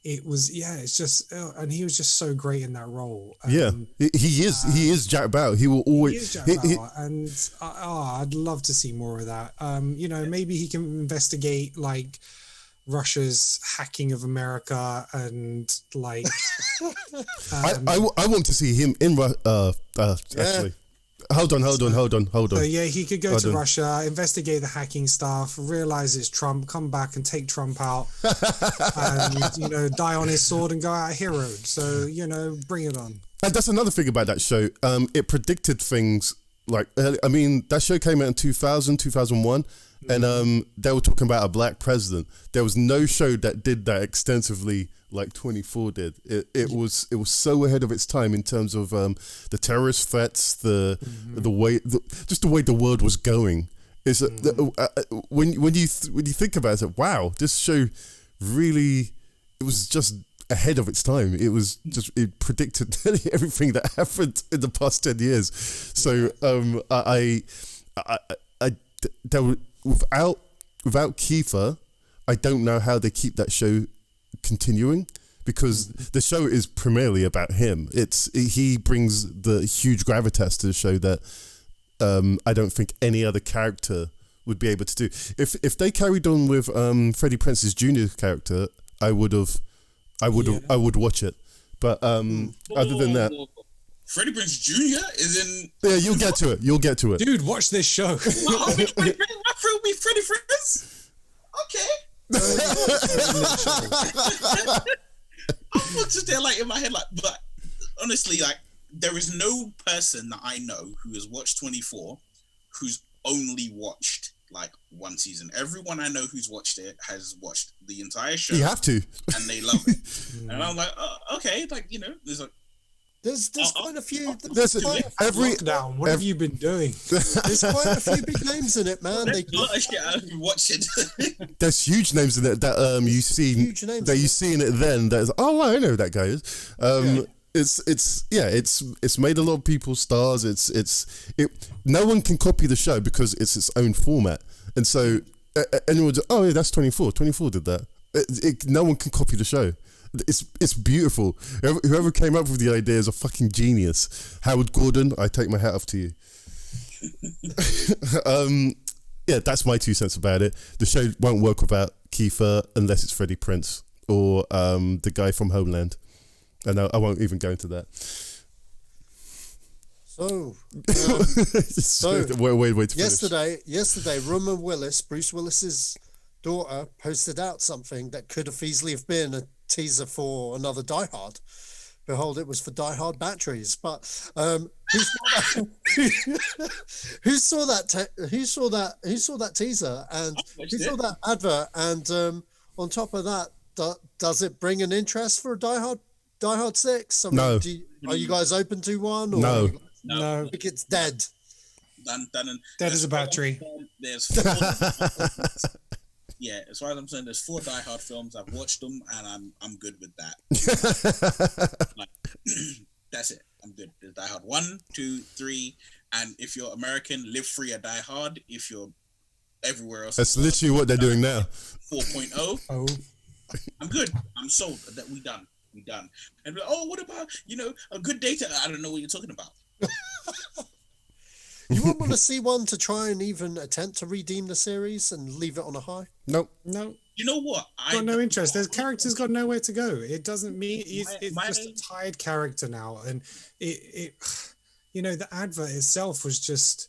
it was, it's just, and he was just so great in that role. He is Jack Bauer. He will always. He is Jack Bauer, and I'd love to see more of that. Maybe he can investigate like Russia's hacking of America and like. I want to see him in actually. Hold on. So he could go to Russia, investigate the hacking stuff, realize it's Trump, come back and take Trump out, and die on his sword and go out heroed. So bring it on. And that's another thing about that show. It predicted things like, that show came out in 2000, 2001, and they were talking about a black president. There was no show that did that extensively like 24 did. It was so ahead of its time in terms of the terrorist threats, the way the world was going. Is when you think about it, it's like, wow, this show really, it was just ahead of its time. It predicted everything that happened in the past 10 years. So without Kiefer, I don't know how they keep that show continuing, because the show is primarily about him. He brings the huge gravitas to the show that I don't think any other character would be able to do. If they carried on with Freddie Prinze's Jr. character, I would watch it. But other than that, Freddie Prinze Jr. is in. Yeah, you'll get to it. Dude, watch this show. My friend will be Freddie Prinze. Okay. I'm just there like in my head like, but honestly, like there is no person that I know who has watched 24 who's only watched like one season. Everyone I know who's watched it has watched the entire show. You have to, and they love it. And I'm like, okay, like there's like. There's quite a few. Lockdown. What have you been doing? There's quite a few big names in it, man. There's a lot of shit I've been watching. There's huge names in it that you see in it. Then that's I know who that guy is. It's made a lot of people stars. No one can copy the show because it's its own format, and so anyone would, that's 24. 24 did that. No one can copy the show. It's beautiful. Whoever came up with the idea is a fucking genius. Howard Gordon, I take my hat off to you. That's my 2 cents about it. The show won't work without Kiefer unless it's Freddie Prinze or the guy from Homeland. And I won't even go into that. Wait to yesterday, Rumor Willis, Bruce Willis's daughter, posted out something that could have easily have been a teaser for another Die Hard. Behold, it was for Die Hard batteries. But who saw that teaser and who saw that advert? And on top of that, does it bring an interest for a Die Hard 6? I mean, no. Are you guys open to one? Or no. I think it's dead. Done. Dead as a battery. There's yeah, as far as I'm saying, there's 4 Die Hard films. I've watched them, and I'm good with that. Like, that's it. I'm good. There's Die Hard 1, 2, 3, and if you're American, live free or die hard. If you're everywhere else, that's literally what they're doing now. 4.0. Oh, I'm good. I'm sold. That we done. And we're like, oh, what about a good data? I don't know what you're talking about. You wouldn't want to see one to try and even attempt to redeem the series and leave it on a high? Nope. No. You know what? Got no interest. There's characters got nowhere to go. It doesn't mean it's just a tired character now, and it the advert itself was just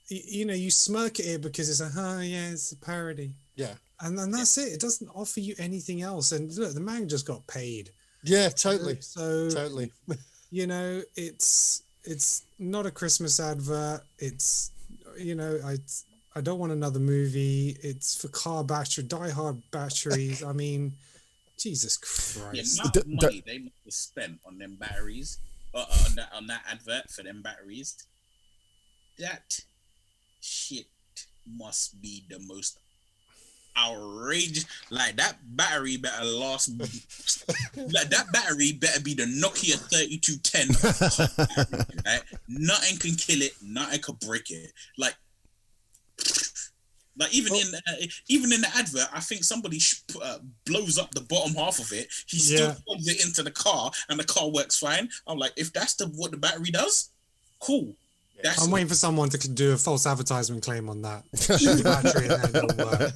you smirk at it because it's it's a parody. Yeah. And then that's it. It doesn't offer you anything else. And look, the man just got paid. Yeah, totally. So totally. It's not a Christmas advert. It's I don't want another movie. It's for car battery, Die Hard batteries. I mean, Jesus Christ. The amount of money they must have spent on them batteries, on that advert for them batteries. That shit must be the most outrageous. Like, that battery better last. Like, that battery better be the Nokia 3210. Right? Nothing can kill it. Nothing can break it. Like even in the advert, I think somebody blows up the bottom half of it. He still plugs it into the car, and the car works fine. I'm like, if that's what the battery does, cool. I'm waiting for someone to do a false advertisement claim on that battery, and then it'll work.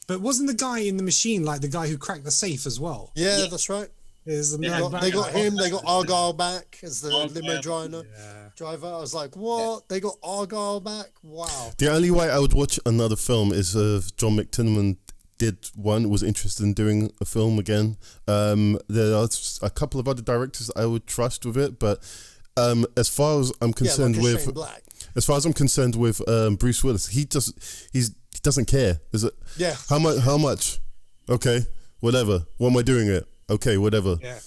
But wasn't the guy in the machine like the guy who cracked the safe as well? Yeah, that's right. They got him. They got Argyle back as the limo driver. I was like, what? They got Argyle back? Wow. The only way I would watch another film is if John McTiernan was interested in doing a film again. There are a couple of other directors I would trust with it, but as far as I'm concerned with Bruce Willis, he doesn't care. Is it? Yeah. How much? Okay, whatever. What am I doing it? Okay, whatever. Yeah.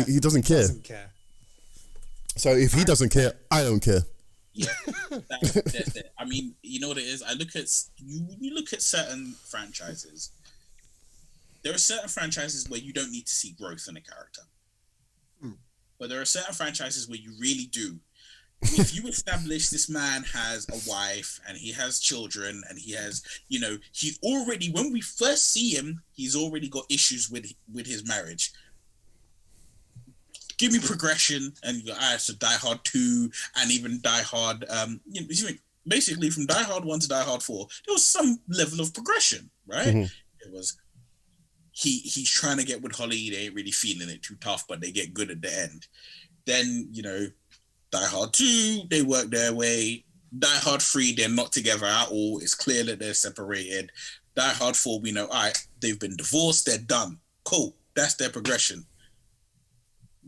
He doesn't care. So if he doesn't care, I don't care. Yeah, that's it. I mean, you know what it is? I look at you look at certain franchises. There are certain franchises where you don't need to see growth in a character. But there are certain franchises where you really do. If you establish this man has a wife and he has children and he has, he's already, when we first see him, he's already got issues with his marriage. give me progression, and you go, all right, so Die Hard 2 and even Die Hard, basically from Die Hard 1 to Die Hard 4, there was some level of progression, right? It was he's trying to get with Holly, they ain't really feeling it, too tough, but they get good at the end. Then, Die Hard 2, they work their way. Die Hard 3, they're not together at all. It's clear that they're separated. Die Hard 4, we know, all right, they've been divorced, they're done. Cool, that's their progression.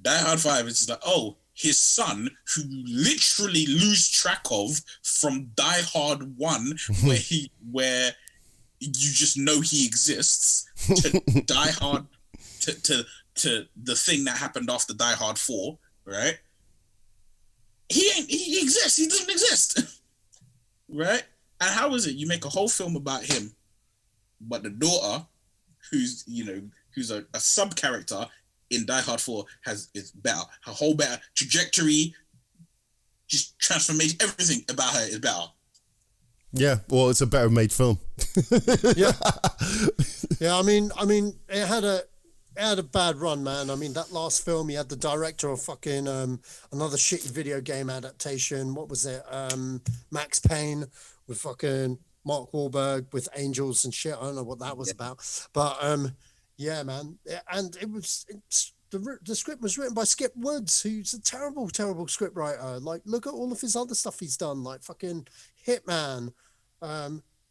Die Hard 5 is just like, oh, his son, who literally lose track of from Die Hard 1, where you just know he exists, to Die Hard, to the thing that happened after Die Hard 4, right? He exists, he doesn't exist, right? And how is it you make a whole film about him, but the daughter, who's a sub character in Die Hard 4, is better. Her whole better trajectory, just transformation, everything about her is better. Yeah, well, it's a better made film. Yeah. I mean, it had a bad run, man. I mean, that last film, he had the director of fucking another shitty video game adaptation. What was it? Max Payne with fucking Mark Wahlberg with angels and shit. I don't know what that was about, but yeah, man. And the script was written by Skip Woods, who's a terrible script writer. Like, look at all of his other stuff he's done, like fucking Hitman,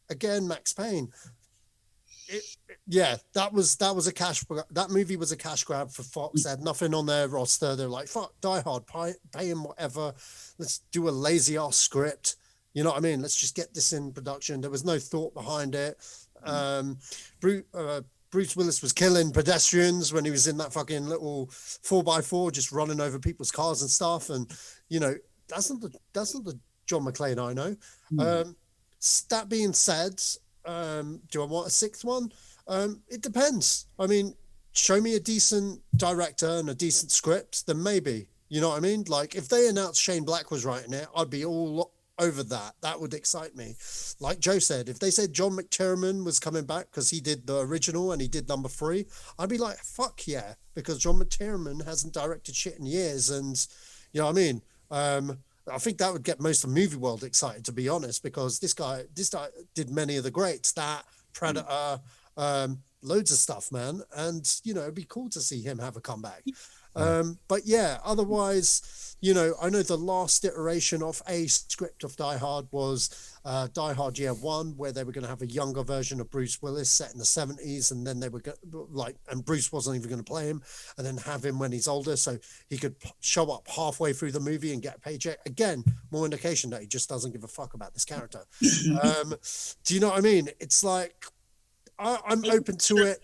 again, Max Payne. That was a cash. That movie was a cash grab for Fox. They had nothing on their roster. They're like, fuck Die Hard, pay him whatever. Let's do a lazy ass script. You know what I mean? Let's just get this in production. There was no thought behind it. Bruce Willis was killing pedestrians when he was in that fucking little 4x4, just running over people's cars and stuff. And that's not the John McClane I know. That being said, do I want a sixth one? It depends. I mean, show me a decent director and a decent script, then maybe. You know what I mean? Like, if they announced Shane Black was writing it, I'd be all over that. That would excite me. Like Joe said, if they said John McTiernan was coming back because he did the original and he did number 3, I'd be like, fuck yeah, because John McTiernan hasn't directed shit in years, and you know what I mean? I think that would get most of movie world excited, to be honest, because this guy did many of the greats, that Predator, loads of stuff, man, and it'd be cool to see him have a comeback. But yeah, otherwise, I know the last iteration of a script of Die Hard was Die Hard Year 1, where they were going to have a younger version of Bruce Willis set in the 70s, and then they were and Bruce wasn't even going to play him, and then have him when he's older, so he could show up halfway through the movie and get a paycheck. Again, more indication that he just doesn't give a fuck about this character. Do you know what I mean? It's like, I'm open to it.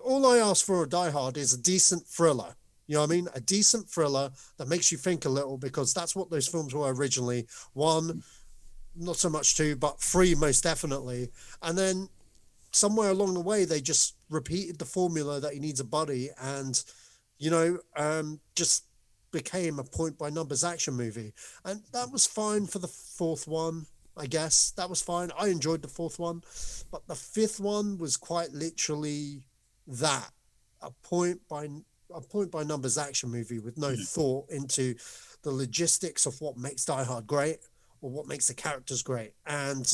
All I ask for a Die Hard is a decent thriller. You know what I mean? A decent thriller that makes you think a little, because that's what those films were originally. 1, not so much 2, but 3 most definitely. And then somewhere along the way, they just repeated the formula that he needs a buddy, and, just became a point by numbers action movie. And that was fine for the 4th one, I guess. That was fine. I enjoyed the 4th one, but the 5th one was quite literally that, a point by numbers action movie with no thought into the logistics of what makes Die Hard great or what makes the characters great. And,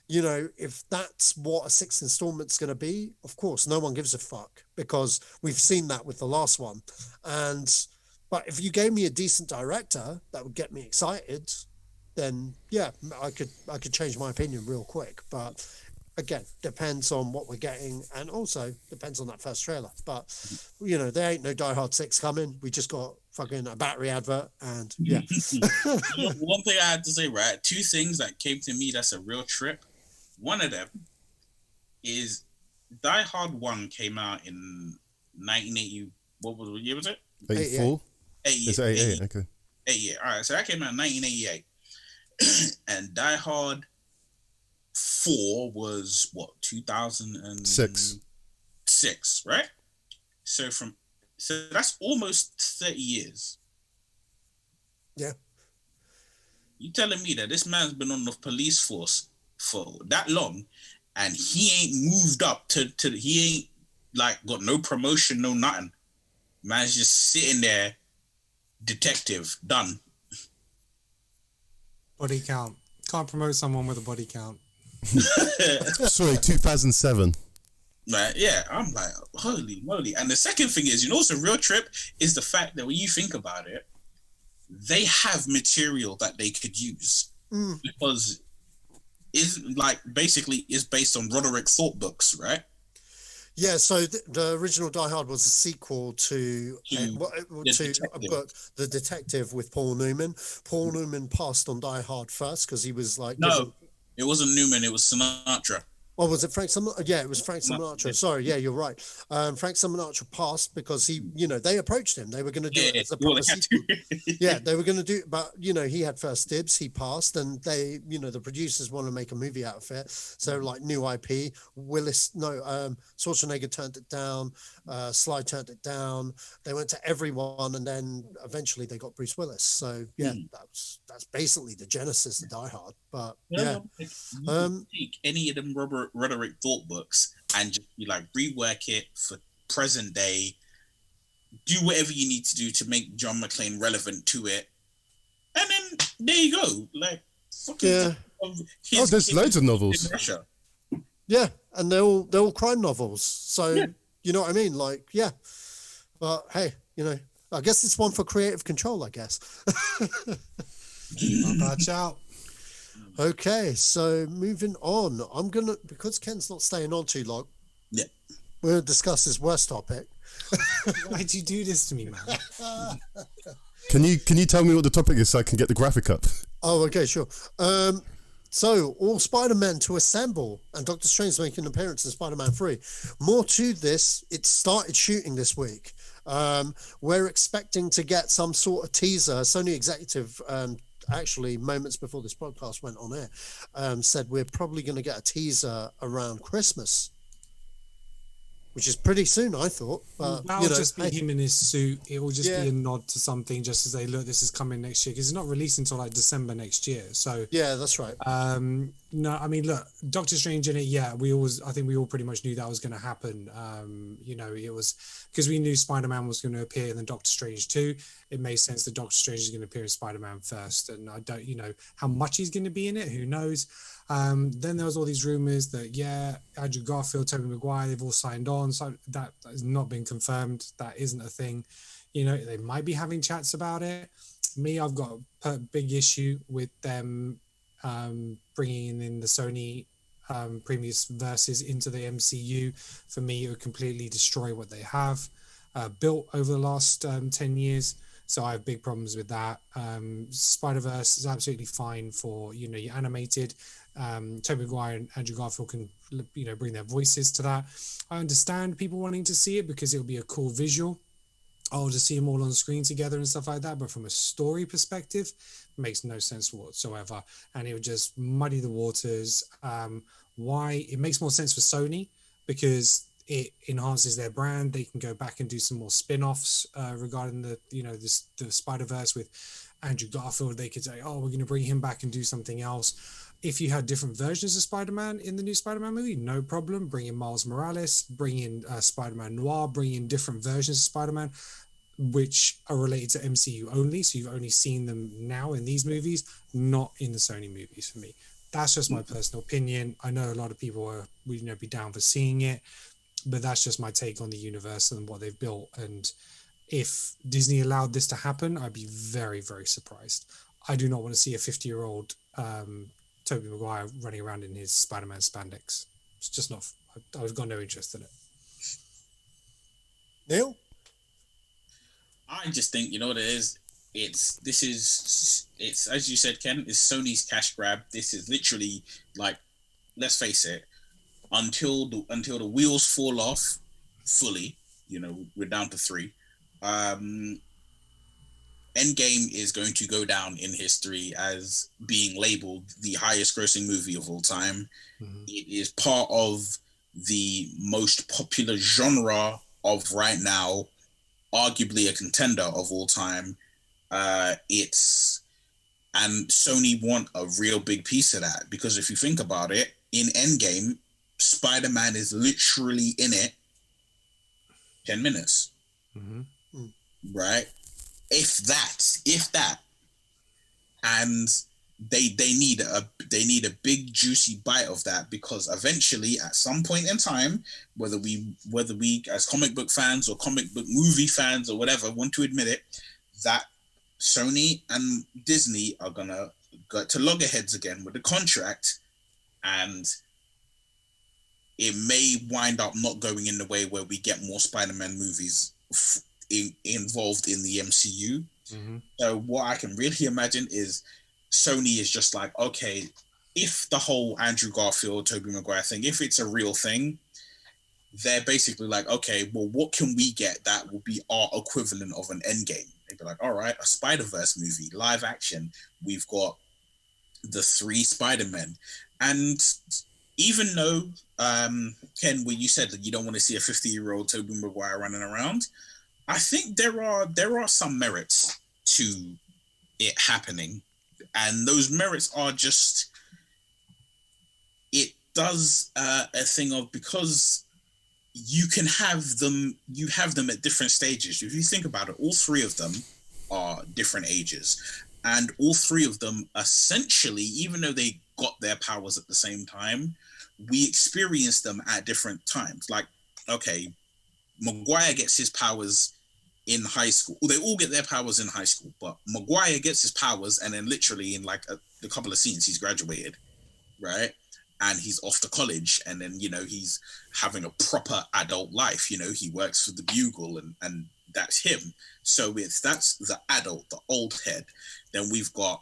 if that's what a 6th installment's going to be, of course, no one gives a fuck, because we've seen that with the last one. But if you gave me a decent director that would get me excited, then yeah, I could change my opinion real quick. But again, depends on what we're getting, and also depends on that first trailer. But, there ain't no Die Hard 6 coming. We just got fucking a battery advert, and yeah. One thing I had to say, right? 2 things that came to me that's a real trip. One of them is Die Hard 1 came out in 1980. What year was it? 84? 88. It's 88, okay. 88. All right, so that came out in 1988. And Die Hard 4 was what, 2006, right? So that's almost 30 years. Yeah. You telling me that this man's been on the police force for that long, and he ain't moved up to he ain't like got no promotion, no nothing. Man's just sitting there detective, done. Body count. Can't promote someone with a body count. Sorry, 2007. Right, yeah, I'm like, holy moly. And the second thing is, what's a real trip is the fact that when you think about it, they have material that they could use because basically is based on Roderick Thorpe books, right? Yeah, so the original Die Hard was a sequel to a book, The Detective, with Paul Newman. Paul Newman passed on Die Hard first because he was like... No, it wasn't Newman, it was Sinatra. Oh, was it Frank Sinatra? Yeah, it was Frank Sinatra. Sorry, yeah, you're right. Frank Sinatra passed because he, they approached him. They were going to do it as a proper sequel. Yeah, they were going to do it, but, he had first dibs. He passed, and they, the producers want to make a movie out of it. So, like, new IP. Schwarzenegger turned it down. Sly turned it down. They went to everyone, and then eventually they got Bruce Willis. So, yeah, that's basically the genesis of Die Hard. But, take any of them Roderick Thorpe books and just rework it for present day, do whatever you need to do to make John McClane relevant to it, and then there you go. There's loads of novels. Yeah, and they're all crime novels. So you know what I mean? But hey, I guess it's one for creative control, I guess. Watch out. Okay, so moving on. Because Ken's not staying on too long. Yeah. We're going to discuss his worst topic. Why'd you do this to me, man? Can you tell me what the topic is so I can get the graphic up? Oh, okay, sure. So, all Spider-Man to assemble, and Doctor Strange making an appearance in Spider-Man 3. More to this, it started shooting this week. We're expecting to get some sort of teaser. Sony executive, actually moments before this podcast went on air, said we're probably going to get a teaser around Christmas, which is pretty soon, I thought. But that'll just be him in his suit. It will just be a nod to something, just to say, look, this is coming next year, because it's not released until December next year. So yeah, that's right. No, I mean, look, Doctor Strange in it. Yeah, I think we all pretty much knew that was going to happen. It was because we knew Spider-Man was going to appear in the Doctor Strange 2. It made sense that Doctor Strange is going to appear in Spider-Man first, and I don't, how much he's going to be in it. Who knows? Then there was all these rumors that Andrew Garfield, Tobey Maguire, they've all signed on. So that has not been confirmed. That isn't a thing. They might be having chats about it. Me, I've got a big issue with them bringing in the Sony previous verses into the MCU. For me, it would completely destroy what they have built over the last 10 years. So I have big problems with that. Spider-Verse is absolutely fine for, your animated. Tobey Maguire and Andrew Garfield can, bring their voices to that. I understand people wanting to see it because it'll be a cool visual. To see them all on screen together and stuff like that. But from a story perspective, it makes no sense whatsoever. And it would just muddy the waters. Why? It makes more sense for Sony because it enhances their brand. They can go back and do some more spin-offs regarding the Spider-Verse with Andrew Garfield. They could say, we're going to bring him back and do something else. If you had different versions of Spider-Man in the new Spider-Man movie, no problem. Bring in Miles Morales, bring in Spider-Man Noir, bring in different versions of Spider-Man, which are related to MCU only. So you've only seen them now in these movies, not in the Sony movies for me. That's just my personal opinion. I know a lot of people would be down for seeing it, but that's just my take on the universe and what they've built. And if Disney allowed this to happen, I'd be very, very surprised. I do not want to see a 50-year-old Tobey Maguire running around in his Spider-Man spandex. It's just not. I've got no interest in it. Neil? I just think, what it is? It's as you said, Ken, it's Sony's cash grab. This is literally let's face it, until the wheels fall off fully, we're down to 3. Endgame is going to go down in history as being labeled the highest grossing movie of all time. Mm-hmm. It is part of the most popular genre of right now, arguably a contender of all time. And Sony want a real big piece of that, because if you think about it, in Endgame, Spider-Man is literally in it 10 minutes. Mm-hmm. Right? if that, and they need a big juicy bite of that, because eventually at some point in time, whether we as comic book fans or comic book movie fans or whatever want to admit it, that Sony and Disney are gonna go to loggerheads again with the contract, and it may wind up not going in the way where we get more Spider-Man movies involved in the MCU. Mm-hmm. So what I can really imagine is Sony is just like, okay, if the whole Andrew Garfield, Tobey Maguire thing, if it's a real thing, they're basically like, okay, well, what can we get that will be our equivalent of an Endgame? They'd be like, all right, a Spider-Verse movie, live action. We've got the 3 Spider-Men. And even though, Ken, when you said that you don't want to see a 50-year-old Tobey Maguire running around, I think there are some merits to it happening. And those merits are just, it does a thing of, because you can have them at different stages. If you think about it, all 3 of them are different ages. And all 3 of them, essentially, even though they got their powers at the same time, we experience them at different times. Like, okay, Maguire gets his powers in high school. They all get their powers in high school, but Maguire gets his powers, and then literally in like a couple of scenes, he's graduated, right? And he's off to college, and then, you know, he's having a proper adult life. You know, he works for the Bugle, and that's him. So that's the adult, the old head. Then we've got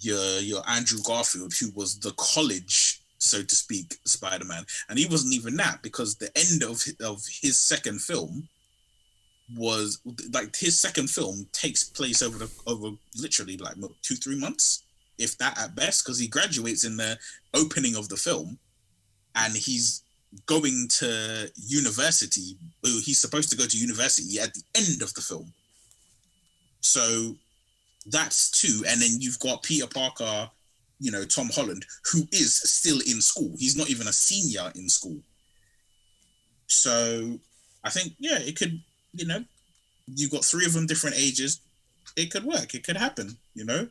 your Andrew Garfield, who was the college, so to speak, Spider-Man, and he wasn't even that, because the end of his second film was like, his second film takes place over literally like 2-3 months, if that at best, because he graduates in the opening of the film, and he's going to university. He's supposed to go to university at the end of the film. So that's 2. And then you've got Peter Parker, you know, Tom Holland, who is still in school. He's not even a senior in school. So I think, yeah, it could, you know, you've got 3 of them different ages. It could work. It could happen, you know.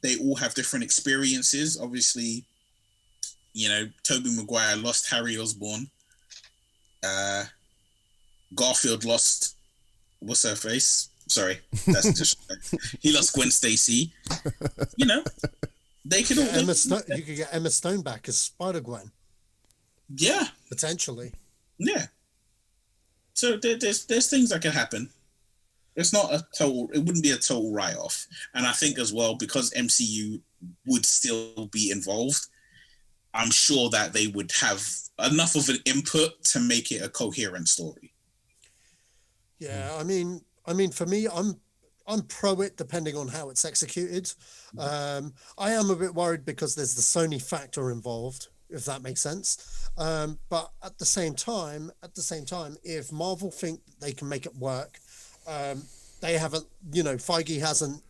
They all have different experiences. Obviously, you know, Tobey Maguire lost Harry Osborn. Garfield lost, what's her face? Sorry, that's just he lost Gwen Stacy. You know, they could all. You could get Emma Stone back as Spider-Gwen. Yeah, potentially. Yeah. So there's things that can happen. It's not a total. It wouldn't be a total write-off. And I think as well, because MCU would still be involved, I'm sure that they would have enough of an input to make it a coherent story. Yeah, I mean, for me, I'm pro it depending on how it's executed. I am a bit worried because there's the Sony factor involved, if that makes sense. But at the same time, if Marvel think they can make it work, they haven't, you know, Feige hasn't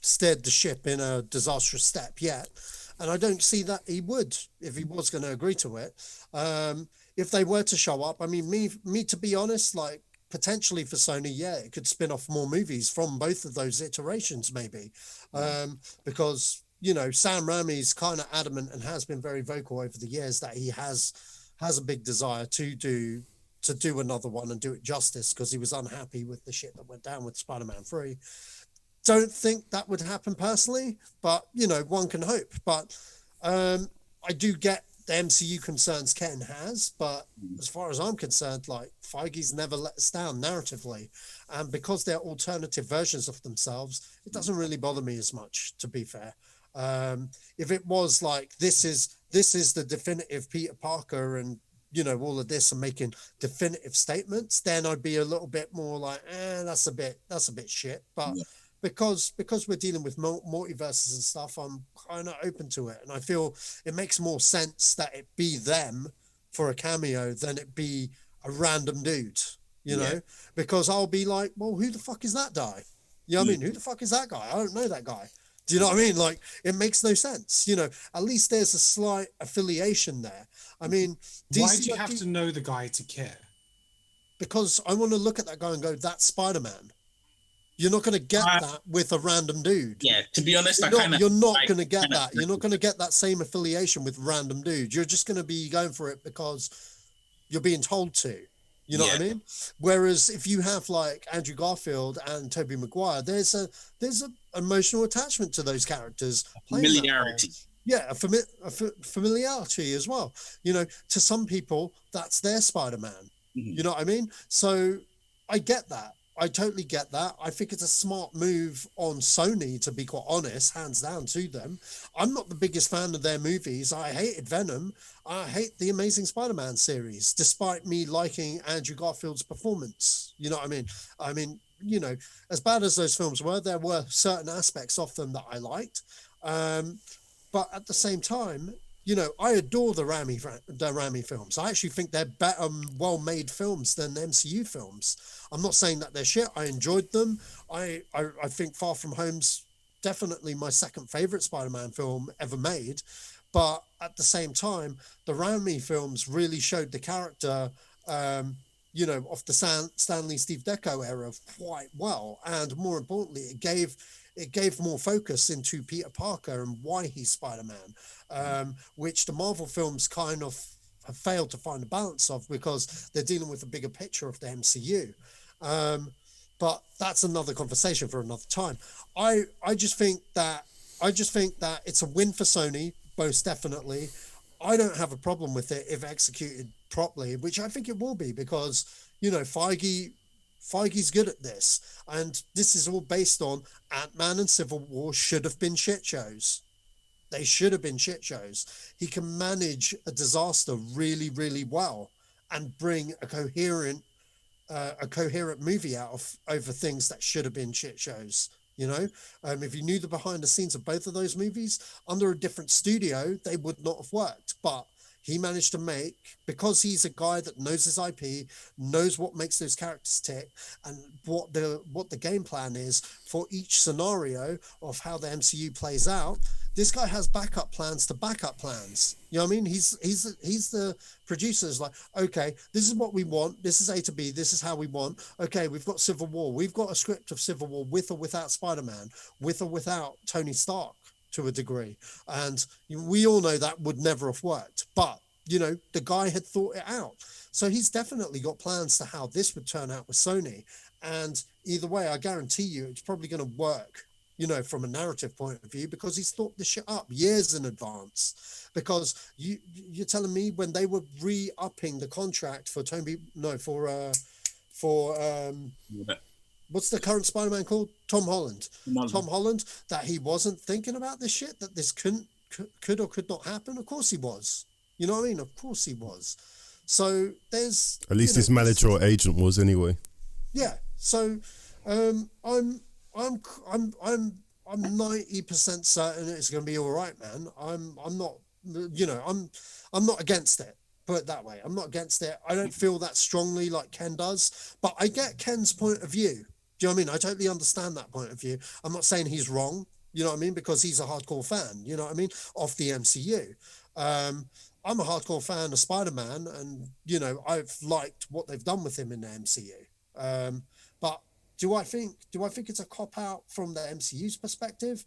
steered the ship in a disastrous step yet. And I don't see that he would, if he was going to agree to it. If they were to show up, I mean, me to be honest, like, potentially for Sony, yeah, it could spin off more movies from both of those iterations, maybe. Because, you know, Sam Raimi's kind of adamant and has been very vocal over the years that he has a big desire to do another one and do it justice, because he was unhappy with the shit that went down with Spider-Man 3. Don't think that would happen personally, but, you know, one can hope. But I do get the MCU concerns Ken has, but as far as I'm concerned, like, Feige's never let us down narratively, and because they're alternative versions of themselves, it doesn't really bother me as much, to be fair. If it was like, this is the definitive Peter Parker, and, you know, all of this and making definitive statements, then I'd be a little bit more like, that's a bit shit. But because we're dealing with multiverses and stuff, I'm kind of open to it, and I feel it makes more sense that it be them for a cameo than it be a random dude, you know, because I'll be like, well, who the fuck is that guy? You know what I mean? Who the fuck is that guy? I don't know that guy. Do you know what I mean? Like, it makes no sense. You know, at least there's a slight affiliation there. I mean, why do you have to know the guy to care? Because I want to look at that guy and go, that's Spider-Man. You're not going to get that with a random dude. Yeah, to be honest, you're not going to get that. You're not going to get that same affiliation with random dudes. You're just going to be going for it because you're being told to. You know what I mean? Whereas if you have like Andrew Garfield and Tobey Maguire, there's a emotional attachment to those characters. Familiarity. Yeah, a familiarity as well. You know, to some people, that's their Spider-Man. You know what I mean? So I get that. I totally get that. I think it's a smart move on Sony, to be quite honest, hands down to them. I'm not the biggest fan of their movies. I hated Venom. I hate the Amazing Spider-Man series, despite me liking Andrew Garfield's performance. You know what I mean? I mean, you know, as bad as those films were, there were certain aspects of them that I liked. But at the same time, you know, I adore the Raimi films. I actually think they're better, well-made films than the MCU films. I'm not saying that they're shit. I enjoyed them. I think Far From Home's definitely my second favorite Spider-Man film ever made. But at the same time, the Raimi films really showed the character, you know, of the Stanley Steve Ditko era quite well. And more importantly, it gave more focus into Peter Parker and why he's Spider-Man, which the Marvel films kind of have failed to find a balance of because they're dealing with a bigger picture of the MCU. But that's another conversation for another time. I just think that it's a win for Sony, most definitely. I don't have a problem with it if executed properly, which I think it will be because, you know, Feige's good at this, and this is all based on Ant-Man and Civil War should have been shit shows. They should have been shit shows. He can manage a disaster really, really well and bring a coherent movie out of over things that should have been shit shows. You know, if you knew the behind the scenes of both of those movies under a different studio, they would not have worked. But he managed to make, because he's a guy that knows his IP, knows what makes those characters tick, and what the game plan is for each scenario of how the MCU plays out. This guy has backup plans to backup plans. You know what I mean? He's the producer's like, okay, this is what we want. This is A to B. This is how we want. Okay, we've got Civil War. We've got a script of Civil War with or without Spider-Man, with or without Tony Stark to a degree. And we all know that would never have worked. But, you know, the guy had thought it out. So he's definitely got plans to how this would turn out with Sony. And either way, I guarantee you it's probably going to work, you know, from a narrative point of view, because he's thought this shit up years in advance. Because you're telling me when they were re-upping the contract for what's the current Spider-Man called? Tom Holland. Tom Holland, that he wasn't thinking about this shit, that this could or could not happen? Of course he was. You know what I mean? Of course he was. So there's... At least his manager or agent was anyway. Yeah. So I'm 90% certain it's going to be all right, man. I'm not, you know, I'm not against it. Put it that way. I'm not against it. I don't feel that strongly like Ken does, but I get Ken's point of view. Do you know what I mean? I totally understand that point of view. I'm not saying he's wrong, you know what I mean? Because he's a hardcore fan, you know what I mean? Of the MCU. I'm a hardcore fan of Spider-Man, and, you know, I've liked what they've done with him in the MCU. But do I think it's a cop-out from the MCU's perspective?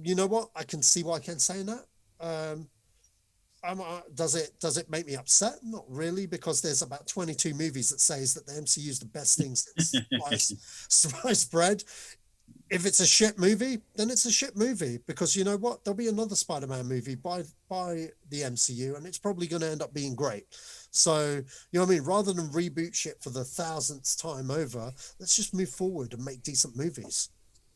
You know what? I can see why Ken's saying that. Does it make me upset? Not really, because there's about 22 movies that says that the MCU is the best thing since sliced bread. If it's a shit movie, then it's a shit movie, because you know what? There'll be another Spider-Man movie by the MCU, and it's probably going to end up being great. So, you know what I mean? Rather than reboot shit for the 1000th time over, let's just move forward and make decent movies.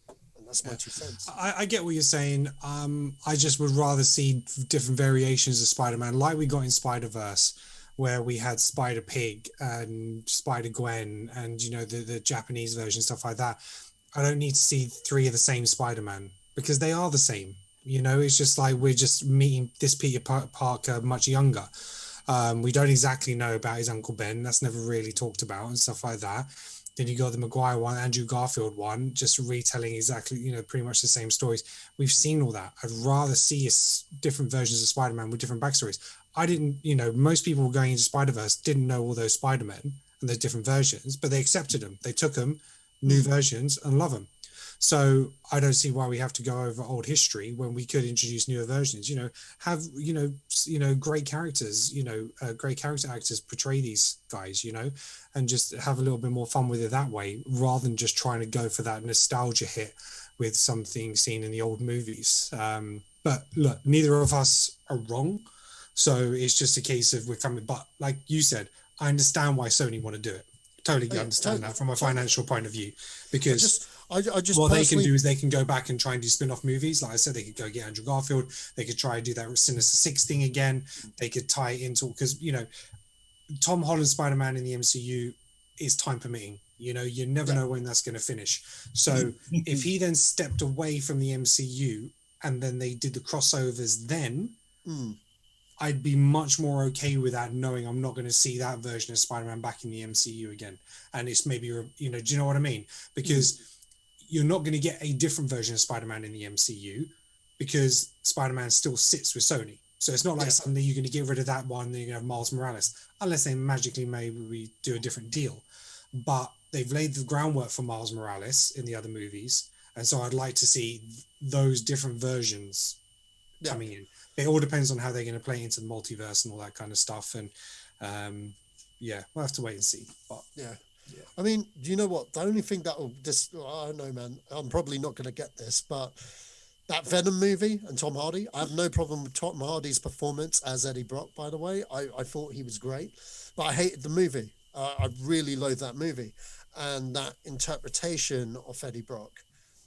And that's my 2 cents. I get what you're saying. I just would rather see different variations of Spider-Man, like we got in Spider-Verse, where we had Spider-Pig and Spider-Gwen and, you know, the Japanese version, stuff like that. I don't need to see 3 of the same Spider-Man, because they are the same. You know, it's just like we're just meeting this Peter Parker much younger. We don't exactly know about his Uncle Ben. That's never really talked about and stuff like that. Then you got the Maguire one, Andrew Garfield one, just retelling exactly, you know, pretty much the same stories. We've seen all that. I'd rather see different versions of Spider-Man with different backstories. I didn't, you know, most people going into Spider-Verse didn't know all those Spider-Men and those different versions, but they accepted them. They took them, new versions and love them. So I don't see why we have to go over old history when we could introduce newer versions. Have great characters, great character actors portray these guys, and just have a little bit more fun with it that way, rather than just trying to go for that nostalgia hit with something seen in the old movies. But look, neither of us are wrong, so it's just a case of we're coming. But like you said, I understand why Sony want to do it. Totally understand that from a financial point of view, because I just what they can do is they can go back and try and do spin-off movies. Like I said, they could go get Andrew Garfield. They could try and do that Sinister Six thing again. They could tie it into, because Tom Holland's Spider-Man in the MCU is time permitting. You never know when that's going to finish. So if he then stepped away from the MCU and then they did the crossovers, then I'd be much more okay with that, knowing I'm not going to see that version of Spider-Man back in the MCU again. And it's maybe, do you know what I mean? Because you're not going to get a different version of Spider-Man in the MCU, because Spider-Man still sits with Sony. So it's not like suddenly you're going to get rid of that one and then you're going to have Miles Morales, unless they magically maybe do a different deal. But they've laid the groundwork for Miles Morales in the other movies. And so I'd like to see those different versions coming in. It all depends on how they're going to play into the multiverse and all that kind of stuff. And we'll have to wait and see. But I mean, do you know what? The only thing I don't know, man. I'm probably not going to get this, but that Venom movie and Tom Hardy, I have no problem with Tom Hardy's performance as Eddie Brock, by the way. I thought he was great, but I hated the movie. I really loathed that movie and that interpretation of Eddie Brock.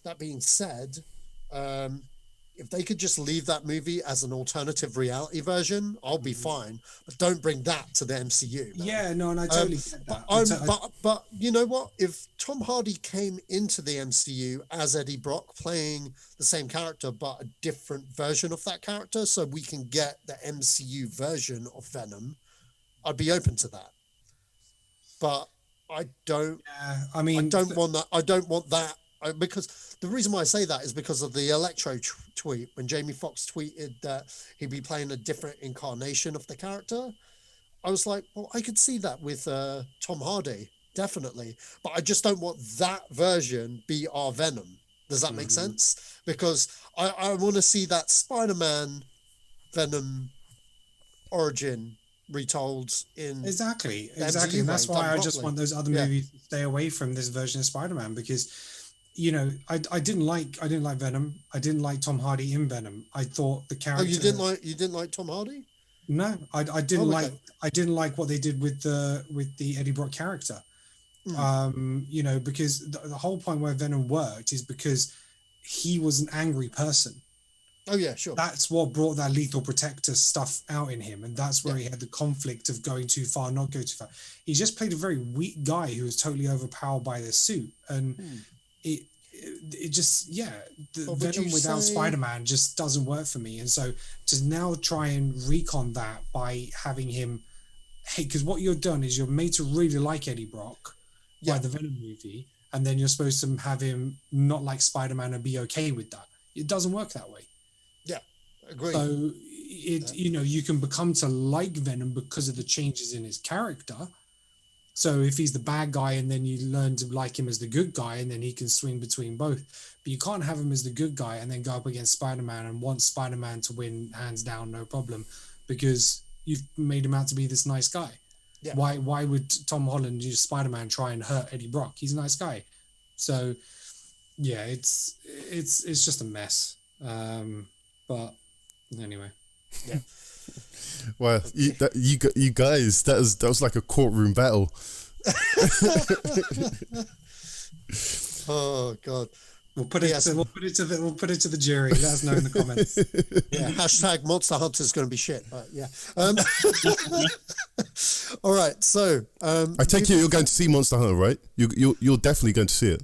That being said, if they could just leave that movie as an alternative reality version, I'll be fine. But don't bring that to the MCU. Man. Yeah, no, and I totally get that. But you know what? If Tom Hardy came into the MCU as Eddie Brock, playing the same character but a different version of that character, so we can get the MCU version of Venom, I'd be open to that. But I don't. I don't want that. I don't want that. Because the reason why I say that is because of the Electro tweet, when Jamie Foxx tweeted that he'd be playing a different incarnation of the character. I was like, well, I could see that with Tom Hardy, definitely. But I just don't want that version be our Venom. Does that make sense? Because I want to see that Spider-Man Venom origin retold in exactly. And that's why I just want those other movies to stay away from this version of Spider-Man, because I didn't like Venom. I didn't like Tom Hardy in Venom. I thought the character. Oh, you didn't like Tom Hardy? No, I didn't I didn't like what they did with the Eddie Brock character. Because the whole point where Venom worked is because he was an angry person. Oh yeah, sure. That's what brought that lethal protector stuff out in him, and that's where he had the conflict of going too far, not go too far. He just played a very weak guy who was totally overpowered by the suit, and it just the Venom without Spider-Man just doesn't work for me. And so to now try and recon that by having him because what you've done is you're made to really like Eddie Brock by the Venom movie, and then you're supposed to have him not like Spider-Man and be okay with that. It doesn't work that way. Yeah, agree. So you can become to like Venom because of the changes in his character. So if he's the bad guy and then you learn to like him as the good guy, and then he can swing between both. But you can't have him as the good guy and then go up against Spider-Man and want Spider-Man to win hands down, no problem, because you've made him out to be this nice guy. Yeah. Why would Tom Holland use Spider-Man try and hurt Eddie Brock? He's a nice guy. So yeah, it's just a mess. But anyway. Yeah. Well, you guys, that was like a courtroom battle. Oh God. We'll put it to the jury. Let us know in the comments. Yeah. Hashtag Monster Hunter is going to be shit. But yeah. All right. So I take it you're going to see Monster Hunter, right? You're definitely going to see it.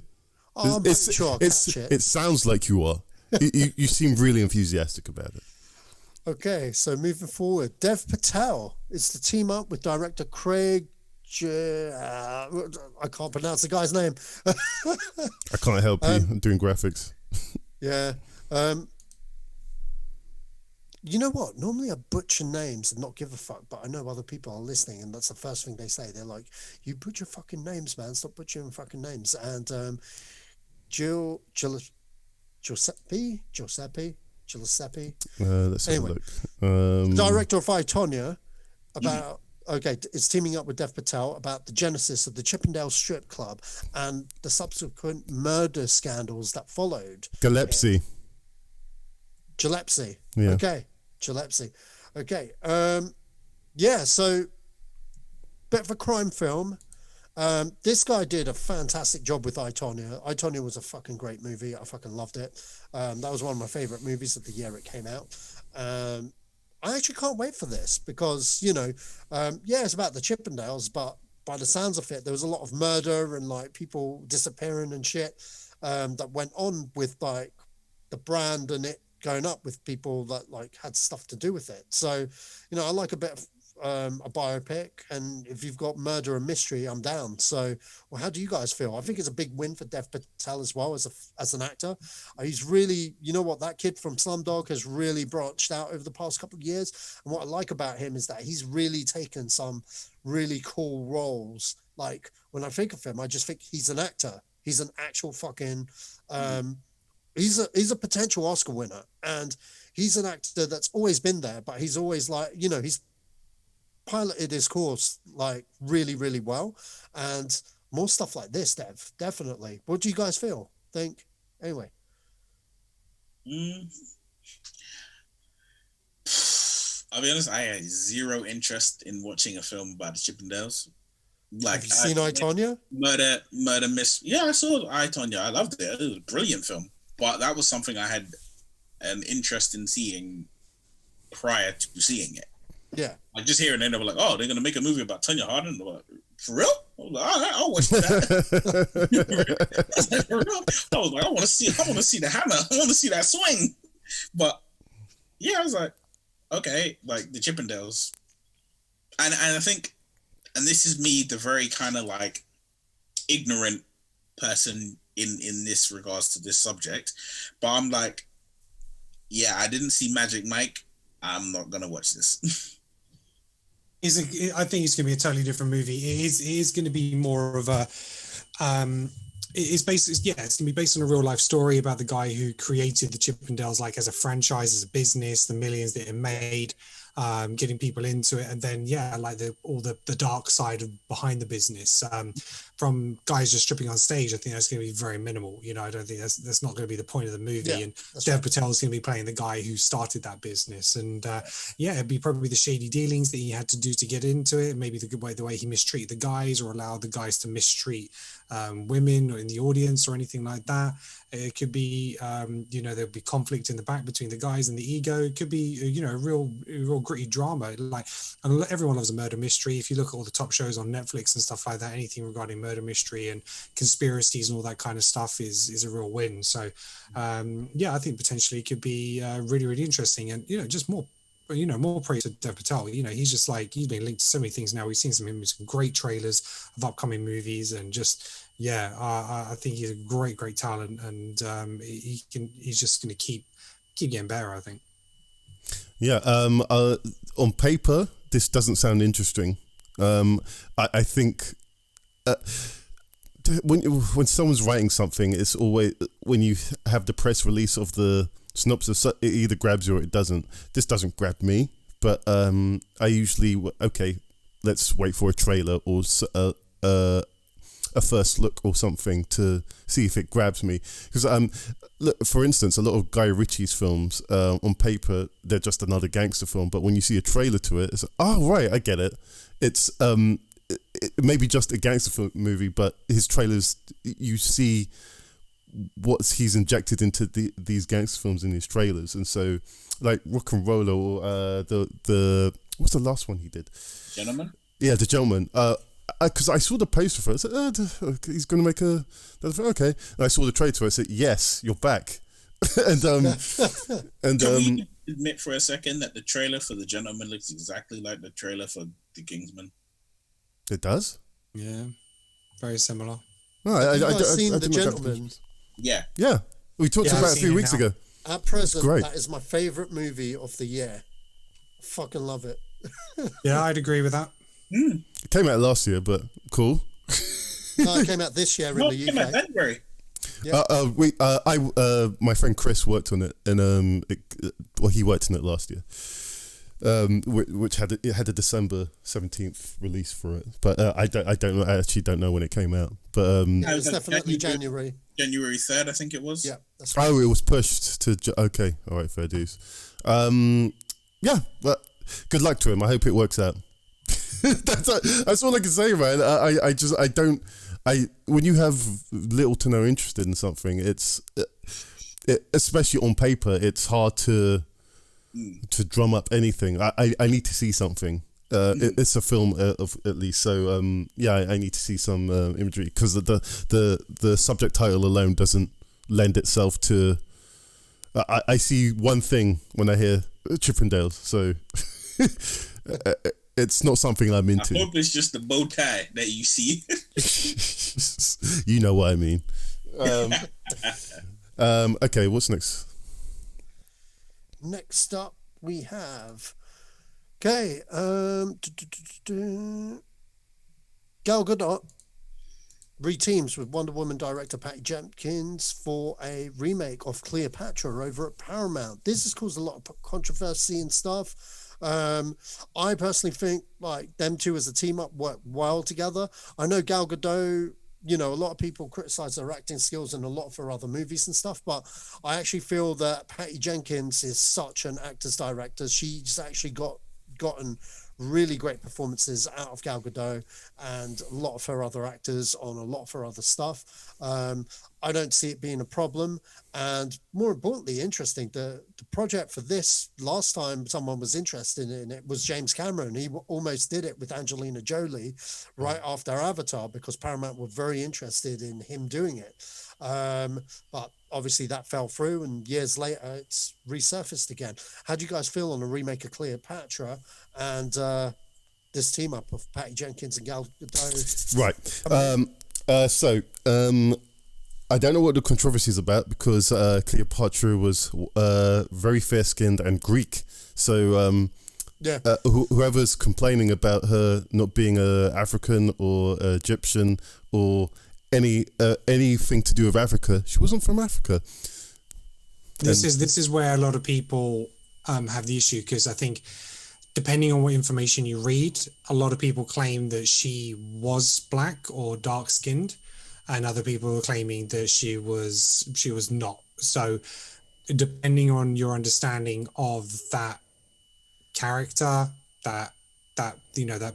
Oh, I'm sure I'll catch it. It sounds like you are. You seem really enthusiastic about it. Okay, so moving forward, Dev Patel is to team up with director Craig. I can't pronounce the guy's name. I can't help you. I'm doing graphics. Yeah. you know what? Normally I butcher names and not give a fuck, but I know other people are listening, and that's the first thing they say. They're like, "You butcher fucking names, man. Stop butchering fucking names." And Giuseppe. Let's have a look. Director of I, Tonya, about is teaming up with Dev Patel about the genesis of the Chippendale Strip Club and the subsequent murder scandals that followed. Gillespie. Yeah. Okay. Gillespie. Okay. So bit of a crime film. This guy did a fantastic job with I, Tonya. I, Tonya was a fucking great movie. I fucking loved it. That was one of my favorite movies of the year it came out. I actually can't wait for this because, it's about the Chippendales, but by the sounds of it, there was a lot of murder and like people disappearing and shit that went on with like the brand and it going up with people that like had stuff to do with it. So, I like a bit of a biopic, and if you've got murder and mystery, I'm down. So, how do you guys feel? I think it's a big win for Dev Patel as well as an actor. He's really, that kid from Slumdog has really branched out over the past couple of years. And what I like about him is that he's really taken some really cool roles. Like when I think of him, I just think he's an actor. He's an actual fucking, he's a potential Oscar winner, and he's an actor that's always been there, but he's always like, he's piloted his course like really, really well, and more stuff like this, Dev, definitely. What do you guys think anyway? I'll be honest, I had zero interest in watching a film about the Chippendales. Like, have you seen I, Tonya? Murder Miss. Yeah, I saw I, Tonya. I loved it. It was a brilliant film, but that was something I had an interest in seeing prior to seeing it. Yeah. Like just hearing it, they were like, "Oh, they're gonna make a movie about Tonya Harding." I'm like, for real? I was like, all right, I'll watch that. I was like, I want to see the hammer. I want to see that swing. But yeah, I was like, okay, like the Chippendales, and I think, and this is me, the very kind of like ignorant person in this regards to this subject, but I'm like, yeah, I didn't see Magic Mike. I'm not gonna watch this. I think it's going to be a totally different movie. It is going to be more of a, it's going to be based on a real life story about the guy who created the Chippendales, like as a franchise, as a business, the millions that it made, getting people into it, and then like all the dark side of behind the business. From guys just stripping on stage, I think that's going to be very minimal. I don't think that's not going to be the point of the movie. Yeah, and Dev Patel is going to be playing the guy who started that business, and it'd be probably the shady dealings that he had to do to get into it. Maybe the way he mistreated the guys, or allowed the guys to mistreat women or in the audience or anything like that. It could be, there'll be conflict in the back between the guys and the ego. It could be, a real gritty drama. Like, and everyone loves a murder mystery. If you look at all the top shows on Netflix and stuff like that, anything regarding murder mystery and conspiracies and all that kind of stuff is a real win. So, I think potentially it could be really, really interesting, and just more praise to Dev Patel. He's just like, he's been linked to so many things now. We've seen some great trailers of upcoming movies, and just I think he's a great talent, and he's just going to keep getting better, I think. On paper this doesn't sound interesting. I think when someone's writing something, it's always, when you have the press release of the synopsis, it either grabs you or it doesn't. This doesn't grab me, but I usually, let's wait for a trailer or a first look or something to see if it grabs me. Because look, for instance, a lot of Guy Ritchie's films, on paper they're just another gangster film, but when you see a trailer to it, it's like, oh right, I get it. It's it may be just a gangster film movie, but his trailers, you see what he's injected into these gangster films in his trailers. And so, like Rock and Roller, or the what's the last one he did? Gentleman. Yeah, The Gentleman. Because I saw the poster for it, I said, he's going to make a... Okay. And I saw the trailer, I said, yes, you're back. and Can we admit for a second that the trailer for The Gentleman looks exactly like the trailer for The Kingsman? It does? Yeah. Very similar. Oh, Have you guys seen The Gentleman? Yeah. Yeah. We talked about it a few weeks ago. At present, great. that is my favorite movie of the year. I fucking love it. Yeah, I'd agree with that. It came out last year, but cool. No, it came out this year in the It came out UK. February. My friend Chris worked on it, and he worked on it last year. Which had a December 17th release for it, but I actually don't know when it came out. But It was definitely January. January 3rd, I think it was. Yeah, that's right. oh, it was pushed to okay, all right, fair dues. Yeah, but good luck to him. I hope it works out. That's all I can say, man. When you have little to no interest in something, it's especially on paper, it's hard to drum up anything. I need to see something. It's a film at least, so I need to see some imagery, because the subject title alone doesn't lend itself to. I see one thing when I hear Chippendales, so it's not something I'm into. I hope it's just the bow tie that you see. You know what I mean. Okay, what's next? Next up, we have. Okay, Gal Gadot reteams with Wonder Woman director Patty Jenkins for a remake of Cleopatra over at Paramount. This has caused a lot of controversy and stuff. I personally think like them two as a team up work well together. I know Gal Gadot, you know, a lot of people criticize her acting skills in a lot of her other movies and stuff, but I actually feel that Patty Jenkins is such an actor's director. She's actually gotten really great performances out of Gal Gadot and a lot of her other actors on a lot of her other stuff. I don't see it being a problem. And more importantly, interesting, the project for this, last time someone was interested in it was James Cameron. He almost did it with Angelina Jolie right after Avatar, because Paramount were very interested in him doing it. But obviously that fell through, and years later it's resurfaced again. How do you guys feel on a remake of Cleopatra and this team up of Patty Jenkins and Gal Gadot? Right. I don't know what the controversy is about, because Cleopatra was very fair-skinned and Greek. So whoever's complaining about her not being African or Egyptian or anything to do with Africa, she wasn't from Africa. This is where a lot of people have the issue, because I think depending on what information you read, a lot of people claim that she was black or dark-skinned, and other people are claiming that she was not. So depending on your understanding of that character, that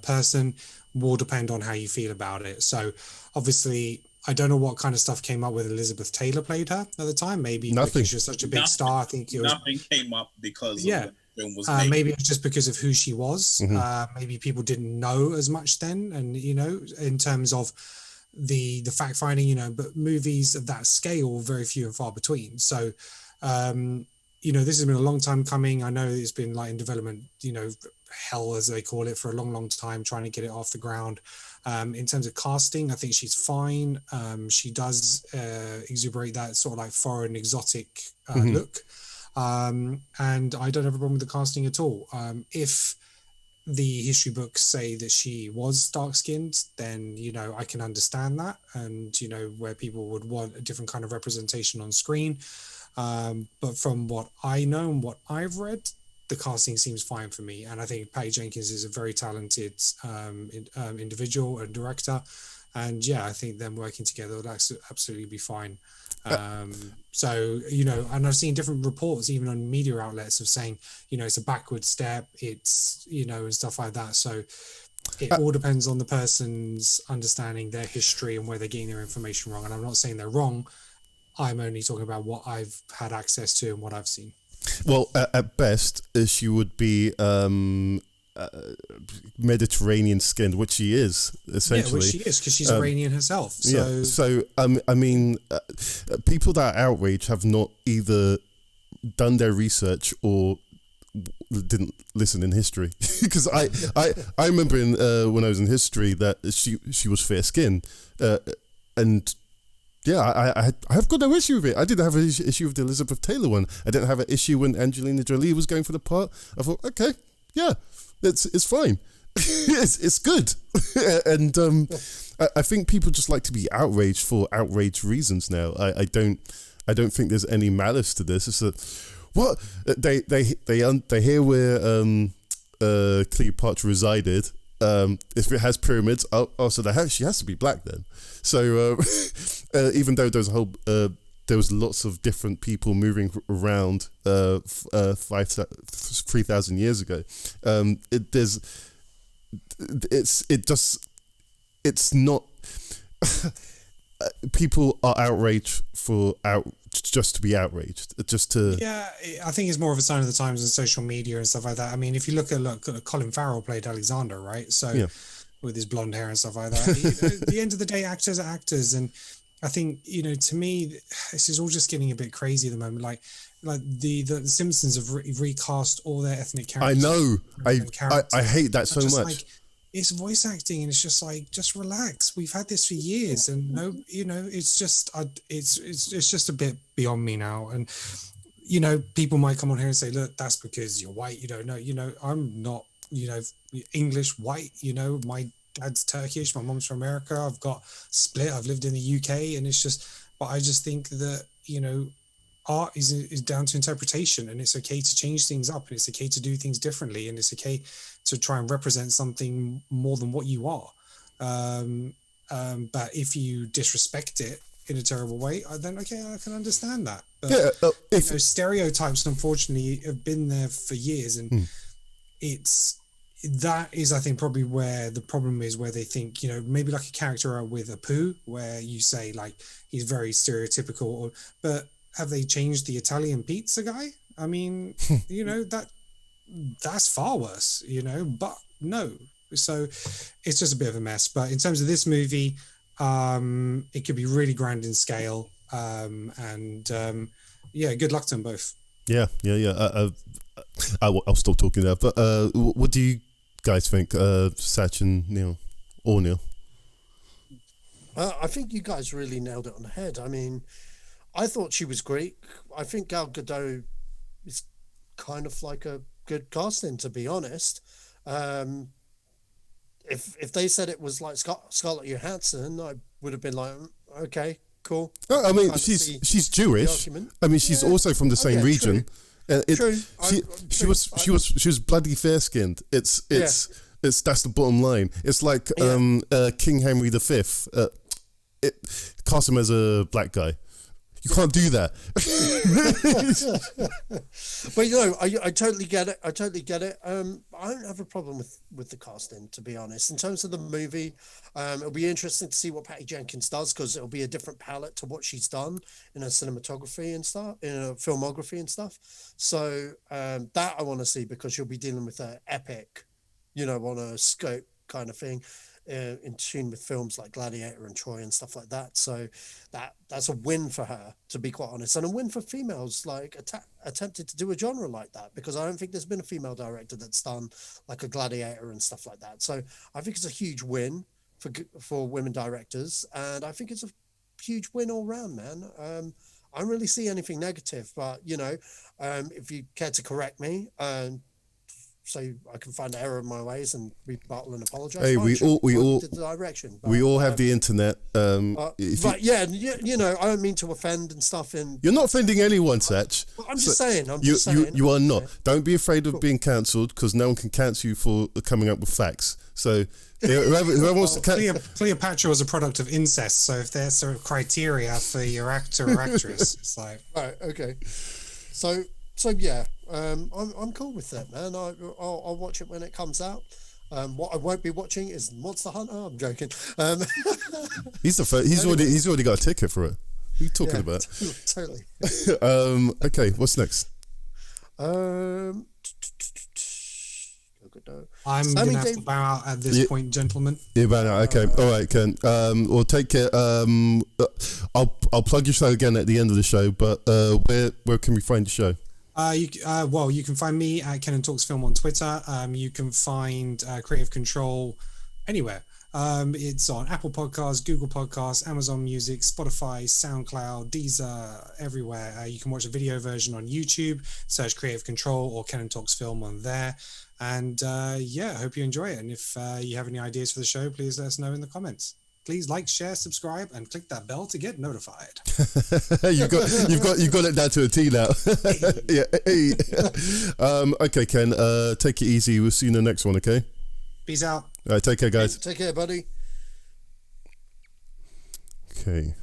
person, will depend on how you feel about it. So obviously, I don't know what kind of stuff came up with Elizabeth Taylor played her at the time. Maybe because she was such a big star. I think it was nothing came up because of the film was maybe it was just because of who she was. Mm-hmm. Maybe people didn't know as much then, and in terms of the fact finding, but movies of that scale, very few and far between. So this has been a long time coming. I know it's been like in development, hell as they call it, for a long time, trying to get it off the ground. In terms of casting, I think she's fine. She does exuberate that sort of like foreign exotic look. And I don't have a problem with the casting at all. If the history books say that she was dark-skinned, then I can understand that, and where people would want a different kind of representation on screen. But from what I know and what I've read, the casting seems fine for me, and I think Patty Jenkins is a very talented individual and director, and I think them working together would absolutely be fine. So and I've seen different reports even on media outlets of saying it's a backward step, it's and stuff like that. So it all depends on the person's understanding their history and where they're getting their information wrong. And I'm not saying they're wrong, I'm only talking about what I've had access to and what I've seen. Well, at best, she would be Mediterranean skinned, which she is essentially. Yeah, which she is, because she's Iranian herself. So. So I mean, people that are outraged have not either done their research or didn't listen in history. Because I remember when I was in history that she was fair skinned, and Yeah, I have got no issue with it. I didn't have an issue with the Elizabeth Taylor one. I didn't have an issue when Angelina Jolie was going for the part. I thought, okay, yeah, it's fine. it's good. And I think people just like to be outraged for outraged reasons now. I don't think there's any malice to this. It's what they hear where Cleopatra resided. If it has pyramids, so she has to be black then. So even though there was lots of different people moving around 3,000 years ago, it's not. People are outraged just to be outraged, just to. Yeah, I think it's more of a sign of the times and social media and stuff like that. I mean, if you look at Colin Farrell played Alexander, right? So with his blonde hair and stuff like that. At the end of the day, actors are actors, and I think, to me, this is all just getting a bit crazy at the moment. Like the Simpsons have recast all their ethnic characters. I know. I hate that so much. Like, it's voice acting, and it's just like, just relax. We've had this for years, and it's just it's just a bit beyond me now. And people might come on here and say, look, that's because you're white. You don't know. I'm not English white. My dad's Turkish, my mom's from America. I've got split. I've lived in the UK, and it's just. But I just think that art is down to interpretation, and it's okay to change things up, and it's okay to do things differently, and it's okay to try and represent something more than what you are. But if you disrespect it in a terrible way, then okay, I can understand that. But stereotypes, unfortunately, have been there for years, and that is, I think, probably where the problem is, where they think, maybe like a character with Apu, where you say like he's very stereotypical, but have they changed the Italian pizza guy? I mean, that's far worse, but no. So it's just a bit of a mess. But in terms of this movie, it could be really grand in scale. Good luck to them both. Yeah. I'll stop talking there. But what do you guys think, Sach and Neil? Or Neil? I think you guys really nailed it on the head. I mean, I thought she was great. I think Gal Gadot is kind of like a good casting, to be honest. If they said it was like Scarlett Johansson, I would have been like, okay, cool. I mean, she's Jewish. I mean, she's also from the same region. True. She was bloody fair skinned. It's that's the bottom line. It's like King Henry V. Cast him as a black guy. You can't do that. But I totally get it. I don't have a problem with the casting, to be honest. In terms of the movie, it'll be interesting to see what Patty Jenkins does, because it'll be a different palette to what she's done in her cinematography and stuff, in her filmography and stuff. So that I want to see, because she'll be dealing with an epic, on a scope kind of thing. In tune with films like Gladiator and Troy and stuff like that. So that's a win for her, to be quite honest, and a win for females like attempted to do a genre like that, because I don't think there's been a female director that's done like a Gladiator and stuff like that. So I think it's a huge win for women directors, and I think it's a huge win all round, man. I don't really see anything negative, but if you care to correct me, so I can find the error in my ways and rebuttal and apologize. Hey, we all have the internet. But yeah, I don't mean to offend and stuff. You're not offending anyone, Sach. I'm just saying. You are not. Don't be afraid of being cancelled, because no one can cancel you for coming up with facts. So whoever wants to. Cleopatra was a product of incest. So if there's sort of criteria for your actor or actress, it's like right, okay. So yeah, I'm cool with that, man. I'll watch it when it comes out. What I won't be watching is Monster Hunter. I'm joking. He's the first. He's already got a ticket for it. What are you talking about? Totally. Okay, what's next? I'm going to have to bow out at this point, gentlemen. Yeah, bow out. Okay, all right, Ken. We'll take it. I'll plug your show again at the end of the show. But where can we find the show? You can find me at Kenan Talks Film on Twitter. You can find Creative Control anywhere. It's on Apple Podcasts, Google Podcasts, Amazon Music, Spotify, SoundCloud, Deezer, everywhere. You can watch a video version on YouTube, search Creative Control or Kenan Talks Film on there. And yeah, I hope you enjoy it. And if you have any ideas for the show, please let us know in the comments. Please like, share, subscribe, and click that bell to get notified. you've got it down to a T now. Yeah. Hey. Okay, Ken. Take it easy. We'll see you in the next one. Okay. Peace out. All right. Take care, guys. Take care, buddy. Okay.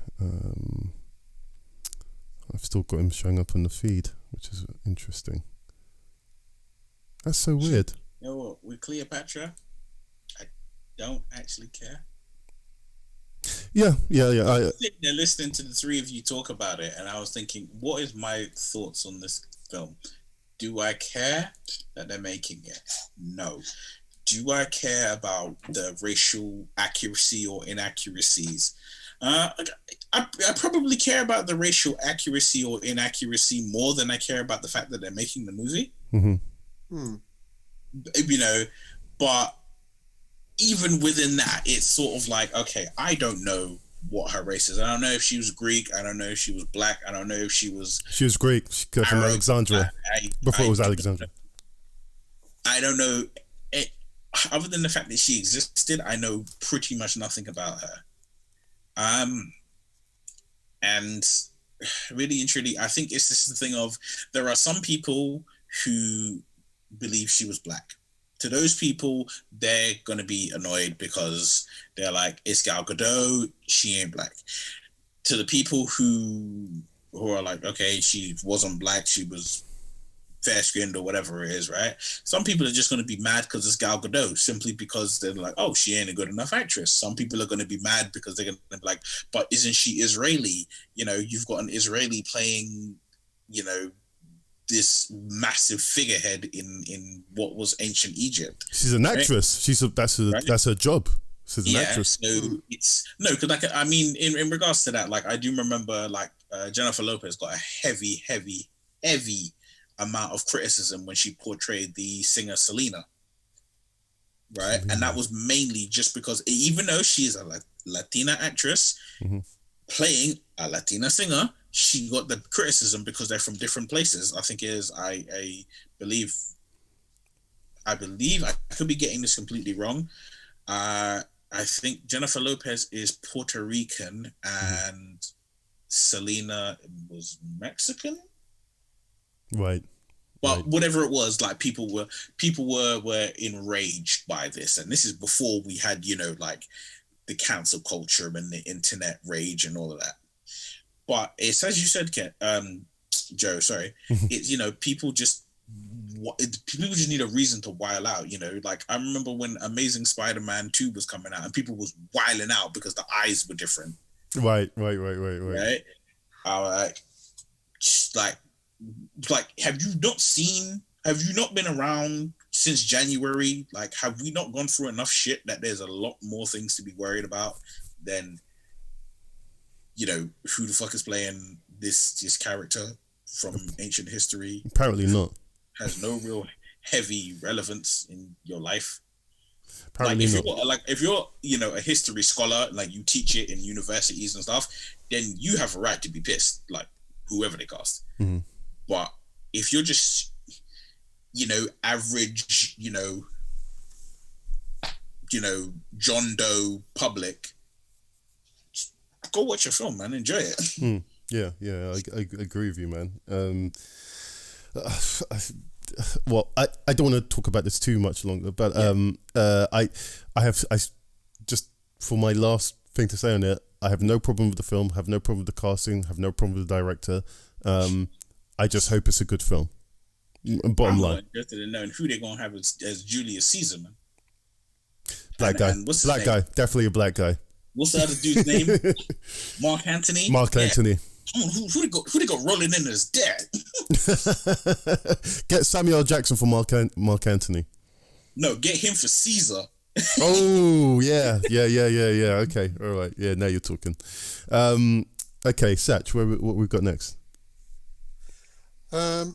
I've still got him showing up on the feed, which is interesting. That's so weird. You know what? With Cleopatra, I don't actually care. Yeah. I was sitting there listening to the three of you talk about it, and I was thinking, what is my thoughts on this film? Do I care that they're making it? No. Do I care about the racial accuracy or inaccuracies? I probably care about the racial accuracy or inaccuracy more than I care about the fact that they're making the movie. Mm-hmm. You know, but even within that, it's sort of like, okay, I don't know what her race is. I don't know if she was Greek. I don't know if she was black. I don't know if she was... She was Greek. She came from Alexandria. Before it was Alexandria. I don't know. Other than the fact that she existed, I know pretty much nothing about her. And really and truly, I think it's just the thing of, there are some people who believe she was black. To those people, they're going to be annoyed because they're like, it's Gal Gadot, she ain't black. To the people who are like, okay, she wasn't black, she was fair-skinned or whatever it is, right? Some people are just going to be mad because it's Gal Gadot, simply because they're like, oh, she ain't a good enough actress. Some people are going to be mad because they're going to be like, but isn't she Israeli? You know, you've got an Israeli playing, you know, this massive figurehead in what was ancient Egypt. She's an actress. Right? That's her job. She's an actress. So it's because, like, I mean, in regards to that, like, I do remember, like, Jennifer Lopez got a heavy amount of criticism when she portrayed the singer Selena, right? And that was mainly just because, even though she is a Latina actress playing a Latina singer, she got the criticism because they're from different places. I think it is, I believe I could be getting this completely wrong. I think Jennifer Lopez is Puerto Rican and Selena was Mexican. Right. But whatever it was, like, people were enraged by this. And this is before we had, you know, like, the cancel culture and the internet rage and all of that. But it's, as you said, Joe, sorry, it's, you know, people just need a reason to while out, you know. Like, I remember when Amazing Spider-Man 2 was coming out and people was whiling out because the eyes were different. Right? Like, have you not been around since January? Like, have we not gone through enough shit that there's a lot more things to be worried about than, you know, who the fuck is playing this character from ancient history? Apparently not. Has no real heavy relevance in your life. Apparently if you're, you know, a history scholar, like, you teach it in universities and stuff, then you have a right to be pissed, like, whoever they cast. But if you're just, you know, average, you know, John Doe public, go watch your film, man. Enjoy it. Yeah, I agree with you, man. Well, I don't want to talk about this too much longer, but I just, for my last thing to say on it, I have no problem with the film, have no problem with the casting, have no problem with the director. I just hope it's a good film. Bottom line. I'm interested in knowing who they're gonna have as Julius Caesar, man. Black guy, definitely a black guy. What's the other dude's name? Mark Antony. Who they got rolling in as dead? Get Samuel Jackson for Mark Antony. No, get him for Caesar. Oh yeah. Okay, all right. Yeah, now you're talking. Okay, Sach, what we've got next? What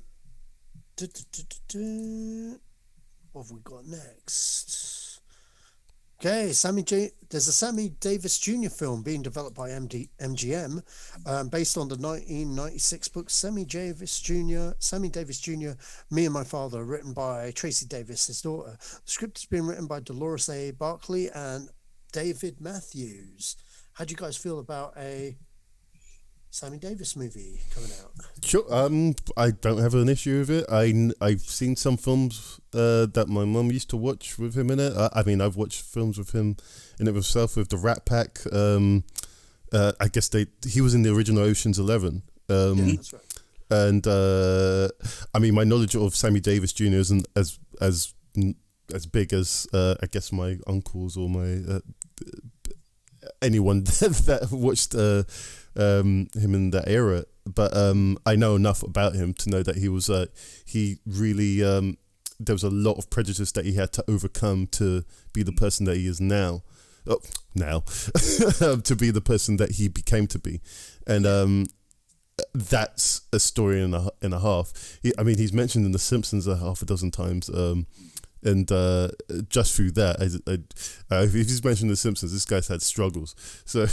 have we got next? Okay, Sammy there's a Sammy Davis Jr. film being developed by MGM, based on the 1996 book Sammy Davis Jr., Me and My Father, written by Tracy Davis, his daughter. The script has been written by Dolores A. Barkley and David Matthews. How do you guys feel about a Sammy Davis movie coming out? Sure. I don't have an issue with it. I've seen some films that my mum used to watch with him in it. I mean, I've watched films with him in it himself with the Rat Pack. I guess he was in the original Ocean's 11. Yeah, that's right. And I mean, my knowledge of Sammy Davis Jr. isn't as big as I guess my uncles or my anyone that watched him in that era. But I know enough about him to know that he really there was a lot of prejudice that he had to overcome to be the person that he is now. To be the person that he became to be, and that's a story and a half. I mean, he's mentioned in The Simpsons half a dozen times, and just through that, if he's mentioned The Simpsons, this guy's had struggles. So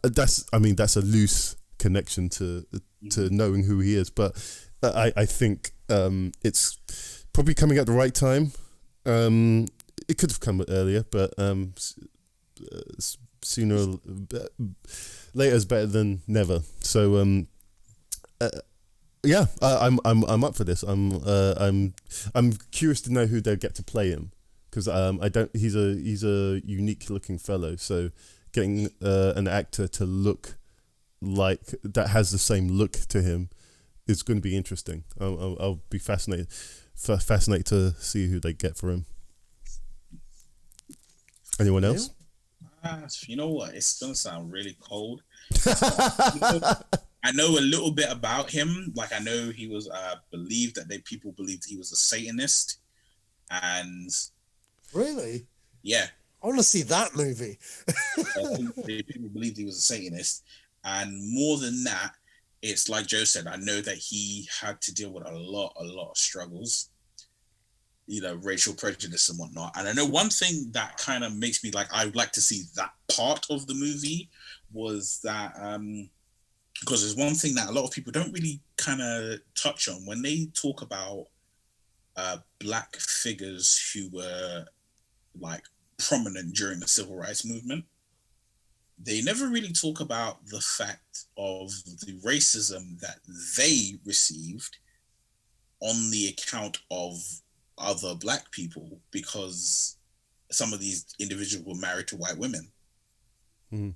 that's a loose connection to knowing who he is. But I think it's probably coming at the right time. It could have come earlier, but sooner later is better than never. So yeah, I'm up for this. I'm curious to know who they'll get to play him, because I don't. He's a unique looking fellow. So getting an actor to look like that has the same look to him is going to be interesting. I'll be fascinated to see who they get for him. Anyone else? You know what? It's gonna sound really cold. I know a little bit about him. Like, I know he was people believed he was a Satanist, and really, yeah, I want to see that movie. People believed he was a Satanist, and more than that, it's like Joe said. I know that he had to deal with a lot of struggles, racial prejudice and whatnot. And I know one thing that kind of makes me I would like to see that part of the movie was that. Because there's one thing that a lot of people don't really kind of touch on when they talk about black figures who were prominent during the civil rights movement. They never really talk about the fact of the racism that they received on the account of other black people, because some of these individuals were married to white women. Mm.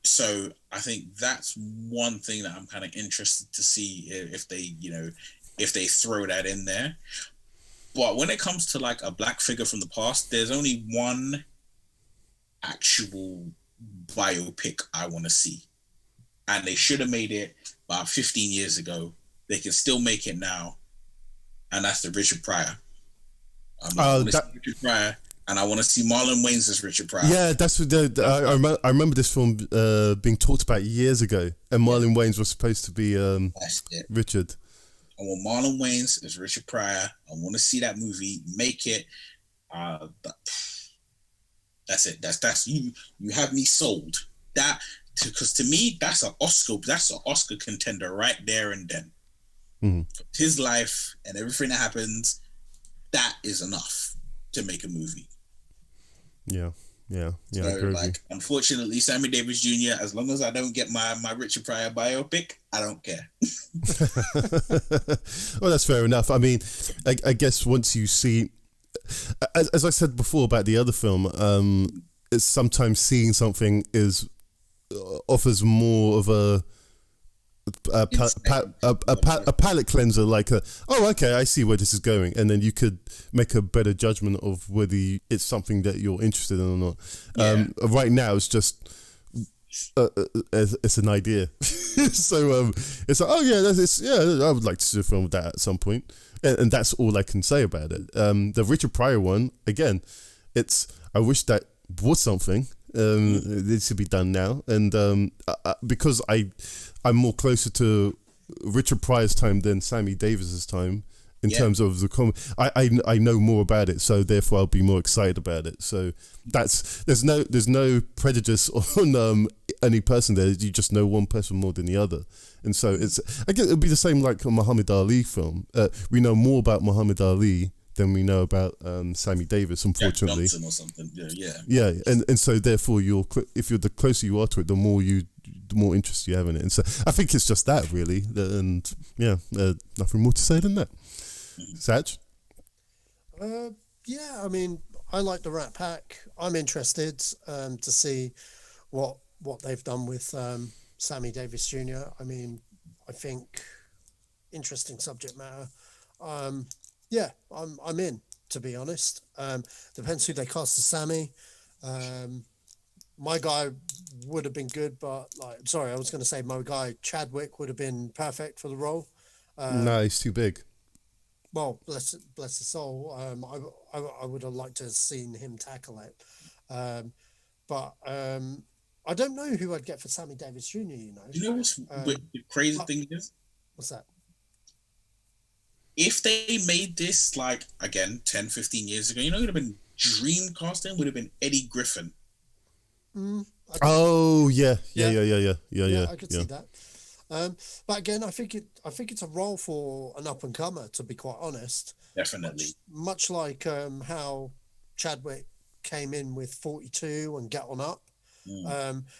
So I think that's one thing that I'm kind of interested to see if they throw that in there. But when it comes to a black figure from the past, there's only one actual biopic I want to see. And they should have made it about 15 years ago. They can still make it now. And that's the Richard Pryor. Richard Pryor. And I want to see Marlon Wayans as Richard Pryor. Yeah, that's what I remember this film being talked about years ago, and Marlon Wayans was supposed to be Richard. I want Marlon Wayans as Richard Pryor. I want to see that movie. Make it. That's it. That's you. You have me sold. Because to me, that's an Oscar contender right there and then. Mm-hmm. His life and everything that happens, that is enough to make a movie. Yeah. So, unfortunately, Sammy Davis Jr., as long as I don't get my Richard Pryor biopic, I don't care. Well, that's fair enough. I mean, I guess once you see, as I said before about the other film, it's sometimes seeing something offers more of a palate cleanser, okay, I see where this is going, and then you could make a better judgment of whether it's something that you're interested in or not. Right now it's just it's an idea. So it's I would like to see a film with that at some point, and that's all I can say about it. The Richard Pryor one, again, I wish that was something. It needs to be done now, and because I'm more closer to Richard Pryor's time than Sammy Davis's time, in terms of the I know more about it, so therefore I'll be more excited about it. So there's no prejudice on any person there. You just know one person more than the other, and so I guess it'll be the same like a Muhammad Ali film. We know more about Muhammad Ali than we know about Sammy Davis, unfortunately. Jack Johnson or something. Yeah. Yeah, and so therefore if you're the closer you are to it, the more interest you have in it. And so I think it's just that really, and yeah, nothing more to say than that. Sach? Yeah, I mean, I like the Rat Pack. I'm interested to see what they've done with Sammy Davis Jr. I mean, I think interesting subject matter. Yeah, I'm in, to be honest. Depends who they cast as Sammy. My guy would have been good, but I was going to say my guy Chadwick would have been perfect for the role. No, he's too big. Well, bless his soul. I would have liked to have seen him tackle it, but I don't know who I'd get for Sammy Davis Jr. You know what's the crazy thing is? What's that? If they made this like again 10, 15 years ago, it would have been dream casting. Would have been Eddie Griffin. Oh yeah. I could see that. But again, I think it's a role for an up and comer, to be quite honest. Definitely. Much like how Chadwick came in with 42 and Get On Up,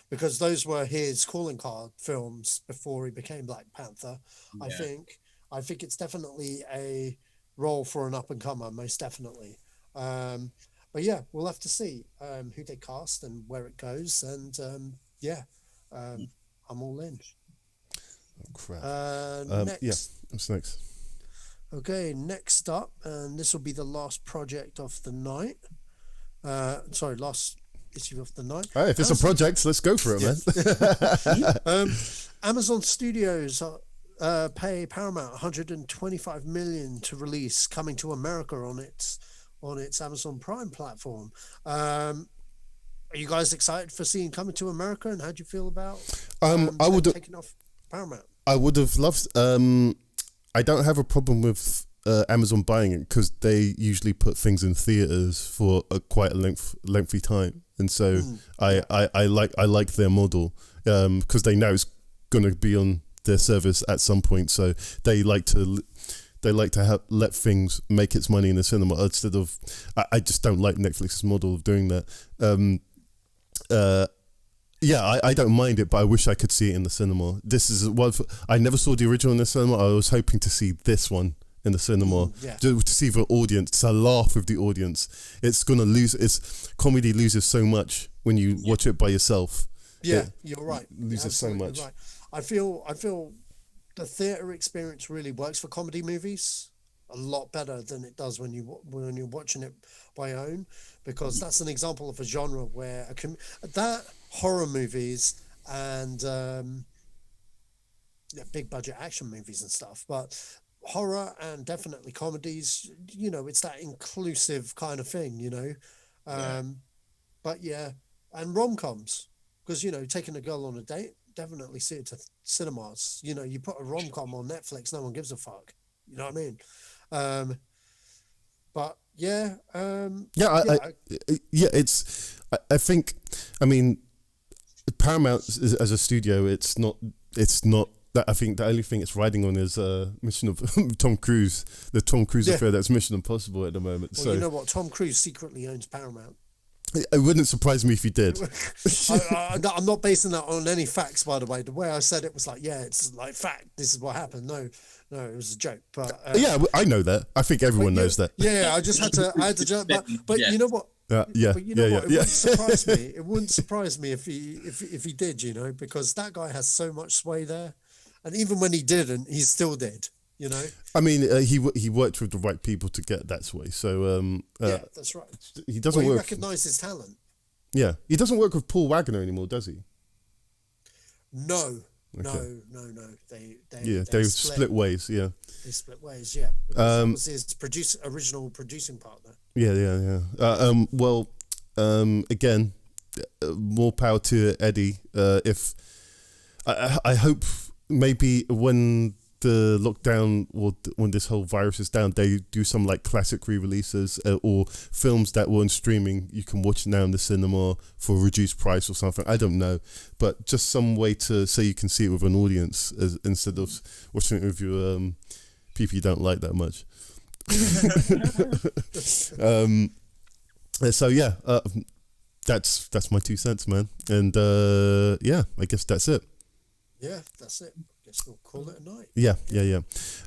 because those were his calling card films before he became Black Panther. Yeah. I think it's definitely a role for an up and comer, most definitely. But yeah, we'll have to see who they cast and where it goes, and I'm all in. Oh, crap. Next. Yeah, what's next? Okay, next up, and this will be the last project of the night. Last issue of the night. All right, if it's a project, let's go for it, man. Amazon Studios pay Paramount $125 million to release Coming to America on its Amazon Prime platform. Are you guys excited for seeing Coming to America, and how do you feel about I would taking off Paramount? I would have loved. I don't have a problem with Amazon buying it because they usually put things in theaters for quite a lengthy time, and so I like their model because they know it's going to be on their service at some point, so they like to let things make its money in the cinema instead of. I just don't like Netflix's model of doing that. I don't mind it, but I wish I could see it in the cinema. This is one. I never saw the original in the cinema. I was hoping to see this one in the cinema to see the audience, to laugh with the audience. It's gonna lose. Comedy loses so much when you watch it by yourself. Yeah, you're right. Loses so much. Right. I feel the theater experience really works for comedy movies a lot better than it does when you're watching it by your own, because that's an example of a genre where that horror movies and big budget action movies and stuff, but horror and definitely comedies, it's that inclusive kind of thing, but yeah, and rom-coms, because taking a girl on a date, definitely see it to cinemas. You put a rom-com on Netflix, no one gives a fuck, you know what I mean? But yeah, I think, I mean, Paramount as a studio, it's not that. I think the only thing it's riding on is Mission of Tom Cruise, the Tom Cruise affair. That's Mission Impossible at the moment. Well, so you know what? Tom Cruise secretly owns Paramount. It wouldn't surprise me if he did. I'm not basing that on any facts, by the way. The way I said it was like, yeah, it's like fact. This is what happened. No, it was a joke. But yeah, I know that. I think everyone knows that. Yeah, I had to joke. But you know what? But you know what? It wouldn't surprise me. It wouldn't surprise me if he did. Because that guy has so much sway there, and even when he didn't, he still did. I mean, he worked with the right people to get that sway. So yeah, that's right. He doesn't work. Recognize his talent. Yeah, he doesn't work with Paul Wagner anymore, does he? No. Okay. No. They split ways. Yeah. They split ways. Yeah. That was his original producing partner. Yeah. Well, again, more power to Eddie. If I hope maybe when the lockdown or when this whole virus is down, they do some like classic re-releases or films that were on streaming. You can watch now in the cinema for a reduced price or something. I don't know, but just some way to say you can see it with an audience instead of watching it with your people you don't like that much. So yeah, that's my 2 cents, man. And yeah, I guess that's it. Yeah, that's it. Guess we'll call it a night. Yeah.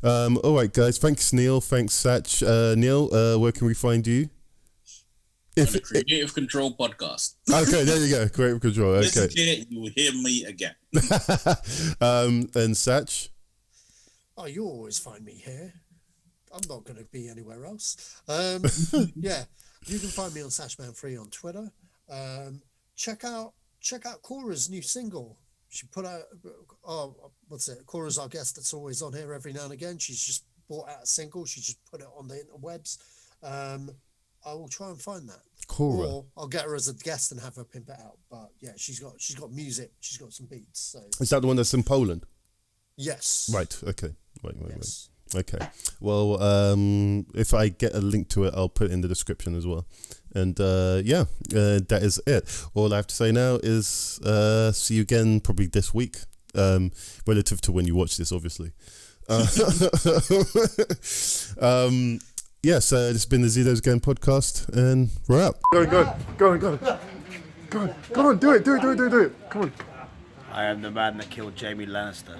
All right, guys. Thanks, Neil. Thanks, Sach. Neil, where can we find you? On the Creative Control podcast. Okay, there you go. Creative Control. Okay. Listen to it, you will hear me again. And Sach? Oh, you always find me here. I'm not going to be anywhere else. Yeah, you can find me on Sashman3 on Twitter. Check out Cora's new single. She put out, Cora's our guest that's always on here every now and again. She's just brought out a single. She just put it on the interwebs. I will try and find that. Cora. Or I'll get her as a guest and have her pimp it out. But yeah, she's got music. She's got some beats. So is that the one that's in Poland? Yes. Right. Okay. Right. Yes. Okay. Well, if I get a link to it, I'll put it in the description as well. And that is it. All I have to say now is see you again probably this week, relative to when you watch this, obviously. Yes, this has been the Zedos Game podcast, and we're out. Go on, do it. Come on. I am the man that killed Jamie Lannister.